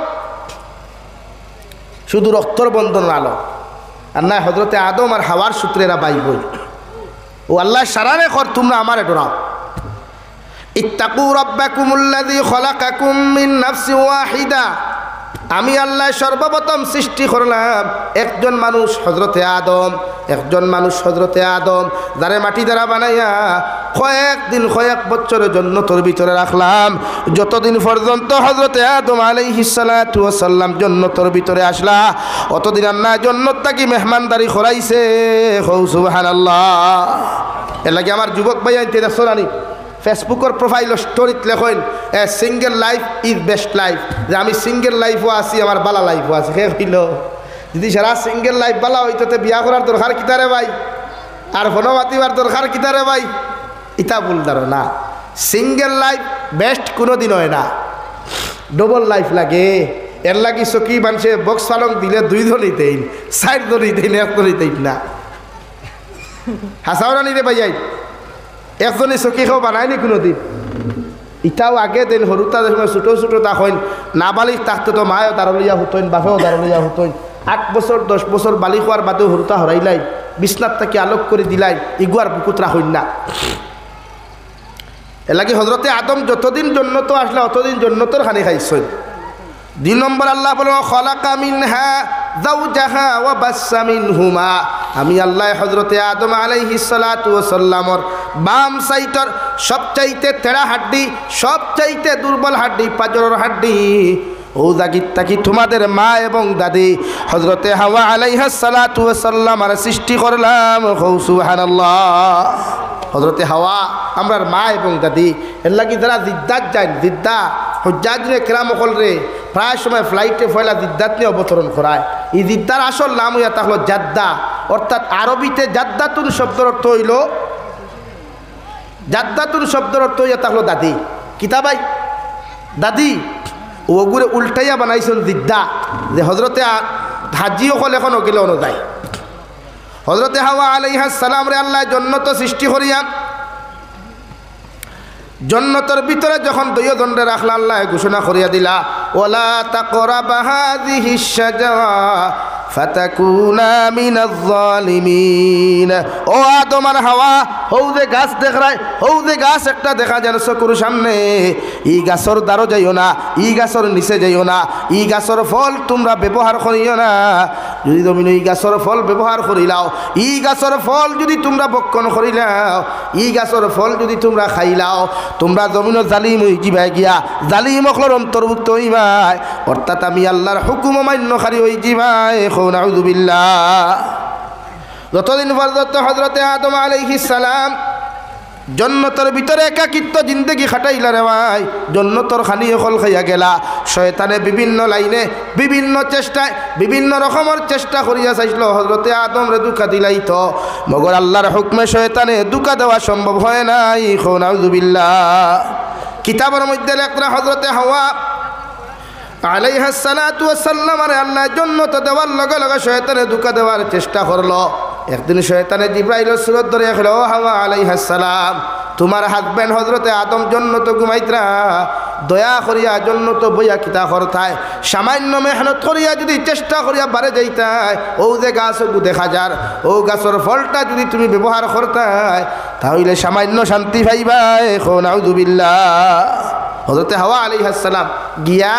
শুধু রক্তর বন্ধন আলোক, আর না হযরতে আদম আর হাওয়ার সূত্রেরা ভাই বোন। ও আল্লাহ সারারে কর তোমরা আমারে ডরাও। ইত্তাকু রাব্বাকুমুল্লাযী খলাকাকুম মিন নাফসিন ওয়াহিদা, আমি আল্লাহ সর্বপ্রথম সৃষ্টি করলাম একজন মানুষ হযরতে আদম, একজন মানুষ হযরতে আদম, যারে মাটি দ্বারা বানাইয়া কয়েকদিন কয়েক বছরের জন্য তোর ভিতরে রাখলাম, যতদিন পর্যন্ত হযরতে আদম আলাইহিস সালাতু ওয়াস সালাম জন্নতর ভিতরে আসলা, অতদিন আল্লাহ জন্নত থাকি মেহমানদারি করাইছে। সুবহানাল্লাহ। এর লাগে আমার যুবক ভাই আনতে দেখছরানি ফেসবুকের প্রোফাইল স্টোরিত লেখেন a single life is best life, যে আমি সিঙ্গেল লাইফও আছি, আমার বালা লাইফও আছে। হে হইল যদি সারা সিঙ্গেল লাইফ বালা হইতো বিয়া করার দরকার কিতারে ভাই, আর ফোন মাতিবার দরকার কিতারে ভাই? ইতা ভুল ধারণা। সিঙ্গেল লাইফ বেস্ট কোনো দিন হয় না, ডবল লাইফ লাগে। এর লাগি চকি মানুষে বক্স পালং দিলে 2 জনই দেন, 4 জনই দেন, 1 জনই দেন না। হাসাওরানি রে ভাই, একজনে চকি খাও বানায়নি কোনো দিন। ইটাও আগে দেন সৰুতা সময় ছোটো ছোটো তখন নাবালিক থাকতে তো মায়ও দারলিয়া হতইন, বাপেও দারলিয়া হতইন। 8 বছর 10 বছর বালি খোয়ার বাদেও সৰুতা হরাইলাই, বিছনাত তাকে আলোক করে দিলাই, ইগুয়ার বুকুত রাখইন না। এর লাগে হযরতে আদম যতদিন জন্নত আসলে অতদিন জন্নতর খানি খাইছেন। 2 নম্বর আল্লাহ বলেন খলাকা মিনহা যাওজাহা ওয়া বাসসা মিনহুমা, আমি আল্লাহ হযরতে আদম আলাইহিস সালাতু ওয়াস সালামর বাম সাইডর সবচাইতে তেড়া হাড্ডি, সবচাইতে দুর্বল হাড্ডি, পাজরের হাড্ডি, ও জাগিত তাকি তোমাদের মা এবং দাদি হযরতে হাওয়া আলাইহিস সালাতু ওয়াস সালামার সৃষ্টি করলাম। সুবহানাল্লাহ। হযরতে হাওয়া আমরার মা এবং দাদি। এর লাগি যারা জিদ্দাত যায়, জিদ্দা হুজ্জাজরে কেরাম রে প্রায় সময় ফ্লাইটে ফয়লা জিদ্দাত নিয়ে অবতরণ করায়। এই জিদ্দার আসল নাম হইয়া তাহলো জাদ্দা, অর্থাৎ আরবিতে জাদ্দাতুন শব্দের অর্থ হইল, জাদ্দাতুন শব্দের অর্থ হইয়া তাহলো দাদি। কিতাবাই দাদি ওগুলো উল্টাইয়া বানাইছেন জিদ্দা, যে হযরতে হাজি হল এখনও গেলে অন যায়। হযরতে হাওয়া আলাইহিস সালাম রে আল্লাহ জন্নত সৃষ্টি করিয়া জন্নতের ভিতরে যখন 2 জনরে রাখলা, আল্লাহ ঘোষণা করিয়া দিলা ওয়ালা তাকরাবা হাযিহিশ শাজারা ফাতাকুনা মিনাজ জালিমিন। ও আদম আর হাওয়া, হৌ যে গাছ দেখায়, হৌ যে গাছ একটা দেখা যায় চকুর সামনে, ই গাছর দ্বারও যাইও না, ই গাছর নিচে যাইও না, ই গাছর ফল তোমরা ব্যবহার করিও না। যদি তুমি ই গাছর ফল ব্যবহার করিলাও, ই গাছর ফল যদি তোমরা ভক্ষণ করিলাও, ই গাছর ফল যদি তোমরা খাইলাও, তোমরা জমিন জালিম হই যাবাই গিয়া, জালিম অকলর অন্তর্ভুক্ত হইবাই, অর্থাৎ আমি আল্লাহর হুকুম অমান্যকারী হই যাবাই। নাউযু বিল্লাহ। যতদিন পর্যন্ত হযরতে আদম আলাইহিস সালাম জন্নতের ভিতরে একাকিত্ব জিন্দগি খাটাইলা রে ভাই, জন্নতর খানি হল খাইয়া গেলা, শয়তানে বিভিন্ন লাইনে বিভিন্ন চেষ্টায় বিভিন্ন রকমের চেষ্টা করিয়া চাইছিল হযরতে আদম রে দুঃখা দিলাইত, মগর আল্লাহর হুকমে শয়তানে দুঃখা দেওয়া সম্ভব হয় নাই। নাউযু বিল্লাহ। কিতাবের মধ্যে লেখা হযরতে হাওয়া আলাইহিস সালাতু ওয়াস সালাম আরে আল্লাহ জন্নত দেওয়ার লগে লগে শয়তানে দুঃখা দেওয়ার চেষ্টা করলো। একদিন শয়তানে জিবরাইলের সুরত ধরে গেল, ও হাওয়া আলাইহিস সালাম, তোমার হাজবেন্ড হযরতে আদম জন্নত ঘুমাইতরা, দয়া করিয়া জন্নত বইয়া কিতা করতায়, সামান্য মেহনত করিয়া যদি চেষ্টা করিয়া বারে যাইতায়, ও যে গাছ দেখা যার, ও গাছের ফলটা যদি তুমি ব্যবহার করতায়, তাহলে সামান্য শান্তি পাইবাই। নাউযু বিল্লাহ। হযরতে হাওয়া আলাইহিস সালাম গিয়া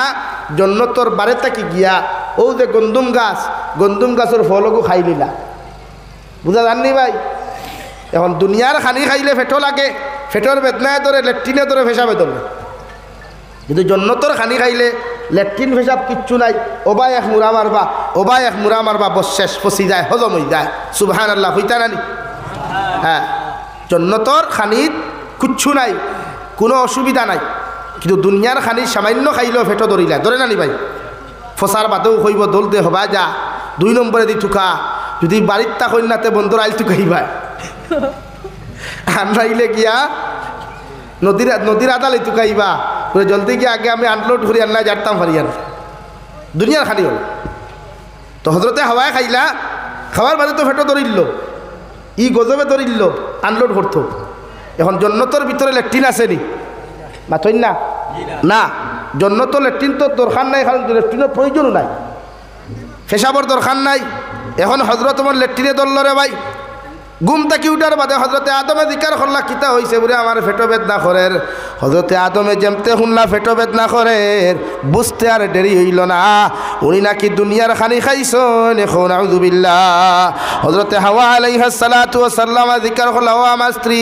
জন্নতর বারে থাকি গিয়া ও যে গন্দুম গাছের ফলগু খাই লিলা। বুঝা জাননি ভাই? এখন দুনিয়ার খানি খাইলে ফেটো লাগে, ফেটোর বেদনায় ধরে, লেট্রিনে ধরে, ফেসাবে ধরবে, কিন্তু জন্নতর খানি খাইলে লেট্রিন ফেসাব কিচ্ছু নাই, ওবাই এক মুরা মারবা বস শেষ, ফসি যায়, হজম হয়ে যায়। সুবহানাল্লাহ। হইতা নানি? হ্যাঁ, জন্নতর খানির কিচ্ছু নাই, কোনো অসুবিধা নাই, কিন্তু দুনিয়ার খানি সামান্য খাইলেও ফেটো ধরিলা, ধরে নানি ভাই? ফসার বাদেও কইব দলতে হবা যা 2 নম্বরে দি ঠুকা যদি বাড়ির তা কইনাতে বন্ধুর আইল ঠুকাইবা আর নাইলে গিয়া নদীর আদালে ঠুকাইবা জলদি গিয়ে আগে আমি আনলোড করি আন্না জানতাম পারিয়ান দুনিয়ার খালি হল তো হজরতে হাওয়ায় খাইলা খাওয়ার বাদে তো ফেটো ধরিল ই গজবে ধরিল আনলোড করতো এখন জন্নতর ভিতরে ল্যাট্রিন আসেনি মাথইন না না জন্নত ল্যাট্রিন তো দরকার নাই কারণ ল্যাট্রিনের প্রয়োজনও নাই পেশাবর দরকার নাই এখন হজরত তোমার ল্যাট্রিনে ধরল রে ভাই ঘুম থাকি উঠার বাদে হজরতে আদমে দিকার করলা কিতা হয়েছে বলে আমার ফেটো বেদনা করের হজরতে আদমে যেমতে শুনলা ফেটো বেদনা করের বুঝতে আর দেরি হইল না উনি নাকি দুনিয়ার খানি খাইছেন এখন আউযুবিল্লাহ হজরতে হাওয়া আলাইহিস সালাতু ওয়াস সালাম দিকার করলা ও আমার স্ত্রী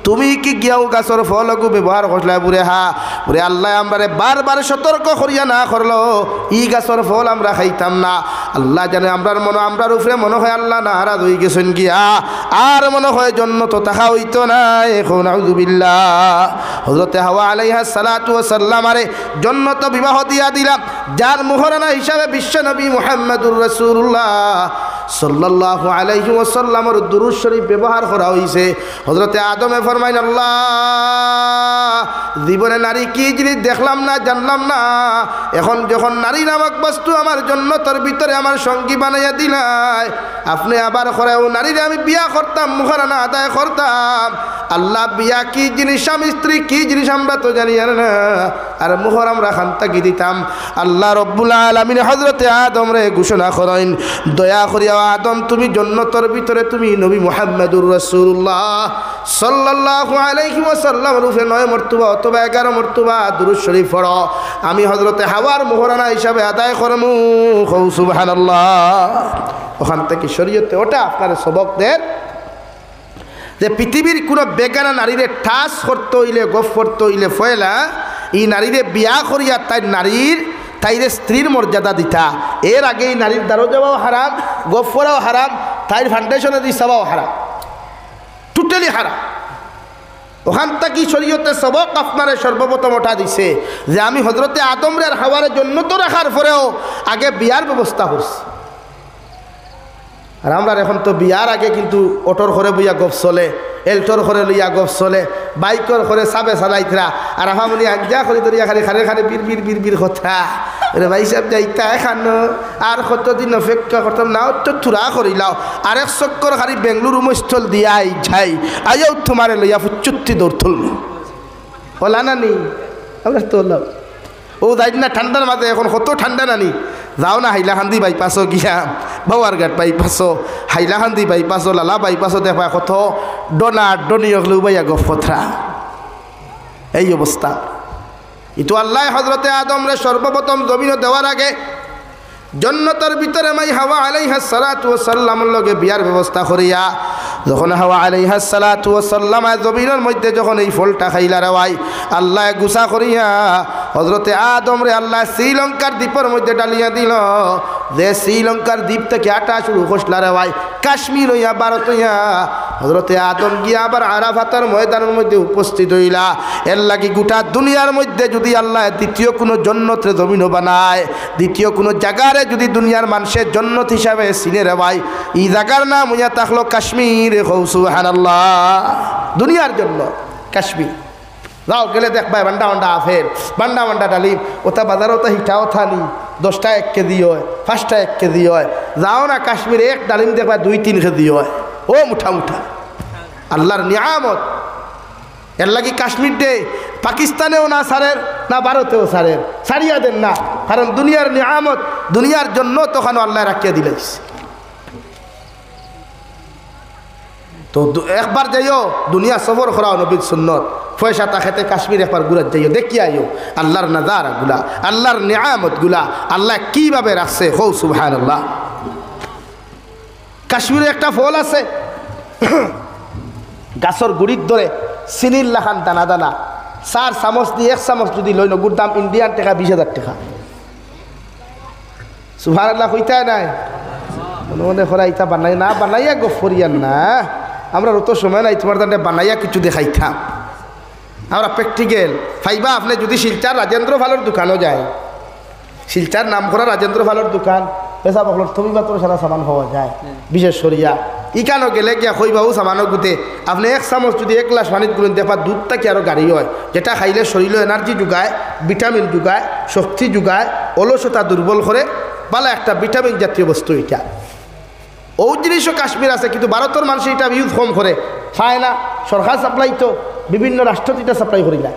তুমি কি গিয়াও গাছর ফলগু ব্যবহার করলা বুড়ে হা বুড়ে আল্লাহ আমরারে বারবার সতর্ক করিয়া না করলো ই গাছর ফল আমরা খাইতাম না আল্লাহ জানে আমরার মনে আমরার উপরে মনে হয় আল্লাহ নারাজ হয়ে গেছেন গিয়া আর মনে হয় জন্নত তাহা হইতো না এখন আউযুবিল্লাহ হযরতে হাওয়া আলাইহিস সালাতু ওয়াস সালাম আরে জন্নত বিবাহ দিয়া দিলাম যার মোহরানা হিসাবে বিশ্ব নবী মুহাম্মদুর রাসূলুল্লাহ সাল্লাল্লাহু আলাইহি ওয়াসাল্লামের দুরূদ শরীফ ব্যবহার করা হইছে হযরতে আদমে ফরমাইন আল্লাহ জীবনে নারী কি জিনিস দেখলাম না জানলাম না এখন যখন নারী নামক বস্তু আমার জন্নতের ভিতরে আমার সঙ্গী বানাইয়া দিলাই আপনি আবার করেও নারীরে আমি বিয়া করতাম মুখরানা আদায় করতাম আল্লাহ বিয়া কি জিনিস স্বামী স্ত্রী কি জিনিস আমরা তো জানি না আর মুখর আমরা খান্তাকি দিতাম আল্লাহ রব্বুল আলামিন হযরতে আদম রে ঘোষণা করেন দয়া করিয়া আদম তুমি জন্নতের ভিতরে তুমি নবী মুহাম্মদুর রাসূলুল্লাহ সাল্লাল্লাহু আলাইহি ওয়াসাল্লাম রূপে 9 মর্তবা অথবা 11 মর্তবা দুরূদ শরীফ পড়ো আমি হযরতে হাওয়ার মোহরানা হিসাবে আদায় করমু সুবহানাল্লাহ ওখান থেকে শরীয়তে ওটা আপনার সবক দেন যে পৃথিবীর কোনো বেগানা নারীরে ঠাস করতে হইলে গফ করতে হইলে ফয়লা এই নারীরে বিয়া করিয়া তাই নারীর তাইরে স্ত্রীর মর্যাদা দিতা এর আগে এই নারীর দ্বারও যাওয়াও হারাম গফ করাও হারাম তাইর ফাউন্ডেশনে দিয়ে সবাও হারাম টোটালি হারাম ওখান থেকে শরীয়তে সবক আপনারে সর্বপ্রথম ওঠা দিছে যে আমি হযরতে আদমরে আর হাওয়ার জন্য তো রাখার পরেও আগে বিয়ার ব্যবস্থা করছি আর আমরা এখন তো বিয়ার আগে কিন্তু অটোর ঘরে বইয়া গপ চলে এলটোর ঘরে লইয়া গপ চলে বাইকর ঘরে চাবে চালাইতরা আর আমামনি আজ্ঞা করি ধরিয়া খালি খারে খারে বীর বীর বীর বীর কথা রে ভাই সাহেব যাইতা খানো আর কতদিন অপেক্ষা করতাম না তো থুরা করিলাও আর এক চক্কর খালি বেঙ্গলুরু মস্থল দিয়া আই যাই আইও তোমারে লইয়া ফুচুত্তি দৌড় তুলব হলা নানি আমরা তো ও যাই না ঠান্ডার মাঝে এখন কত ঠান্ডা নানি যাও না হাইলাকান্দি বাইপাসও গিয়া বাওয়ারঘাট বাইপাসও হাইলাকান্দি বাইপাসও লালা বাইপাসও দেখা কত ডনা ডনি হলেও বাইয়া গফথা এই অবস্থা ইতো আল্লাহ হযরতে আদমরে সর্বপ্রথম জমিন দেওয়ার আগে জন্নতের ভিতরে মাই হাওয়া আলাইহিস সালাতু ওয়াস সালামের লগে বিয়ার ব্যবস্থা করিয়া যখন হাওয়া আলাইহিস সালাতু ওয়াস সালাম জমিনের মধ্যে যখন এই ফলটা খাইলা রে ভাই আল্লাহ গুসা করিয়া হযরতে আদম রে আল্লাহ শ্রীলঙ্কার দ্বীপের মধ্যে ডালিয়া দিল যে শ্রীলঙ্কার দ্বীপ থেকে আটা শুরু করছিল রে ভাই কাশ্মীর হইয়া ভারত হইয়া হযরতে আদম গিয়া আবার আরাফাতের ময়দানের মধ্যে উপস্থিত হইলা এর লাগি গোটা দুনিয়ার মধ্যে যদি আল্লাহ দ্বিতীয় কোনো জন্নতের জমিন বানায় দ্বিতীয় কোনো জায়গারে যদি দুনিয়ার মানুষের জন্নত হিসাবে চিনে রে ভাই এই জায়গার নাম হইয়া থাকলো কাশ্মীর সুবহানাল্লাহ দুনিয়ার জন্য কাশ্মীর যাও গেলে দেখ ভাই বান্ডা বান্ডা আফের বান্ডা বান্ডা ডালিম ওটা বাজারও তো হিটা ওঠা নি 10টা 1 কেজি হয় 5টা 1 কেজি হয় যাও না কাশ্মীরে এক ডালিম দেখবা 2-3 কেজি হয় ও মুঠা মুঠা আল্লাহর নিয়ামত এর লাগি কাশ্মীর ডে পাকিস্তানেও না সারের না ভারতেও সারের সারিয়া দেন না কারণ দুনিয়ার নিয়ামত দুনিয়ার জন্য তখন আল্লাহ রাখিয়া দিলাইস তো একবার যাইও দুনিয়া সফর করাও নবীর সুন্নত পয়সা তাকাতে কাশ্মীর একবার ঘুরে যাইও দেখি আইও আল্লাহর নাজারা গুলা আল্লাহর নিয়ামত গুলা আল্লাহ কিভাবে রাখছে হো সুবহানাল্লাহ কাশ্মীরে একটা ফল আছে গাছর গুড়ির ধরে চিনির লাখান দানা দানা 4 চামচ দিয়ে 1 চামচ যদি লই নগুর দাম ইন্ডিয়ান টাকা 20,000 টাকা সুবহানাল্লাহ কইতাই নাই মনে করা ইটা বানাই না বানাইয়া গফরিয়ান না আমরা অত সময় নাই তোমার দান্ডে বানাইয়া কিছু দেখাইতাম আমরা প্র্যাকটিক্যাল ফাইবা আপনি যদি শিলচার রাজেন্দ্র ভালোর দোকানও যায় শিলচার নাম করা রাজেন্দ্র ফালর দোকান পেশা বকলর তুমি মাত্র সারা সামান পাওয়া যায় বিশেষ সরিয়া ইকানো গেলে গিয়া খইবাবু সামানো গুতে আপনি এক চামচ যদি এক গ্লাস পানিত গুলেন দেখা দুধ থাকি আরও গাড়ি হয় যেটা খাইলে শরীরে এনার্জি যোগায় ভিটামিন যোগায় শক্তি যোগায় অলসতা দুর্বল করে ভালো একটা ভিটামিন জাতীয় বস্তু এটা ও জিনিসও কাশ্মীর আছে কিন্তু ভারতের মানুষ এটা ইউজ কম করে খায় না সরকার সাপ্লাই তো বিভিন্ন রাষ্ট্র এটা সাপ্লাই করি না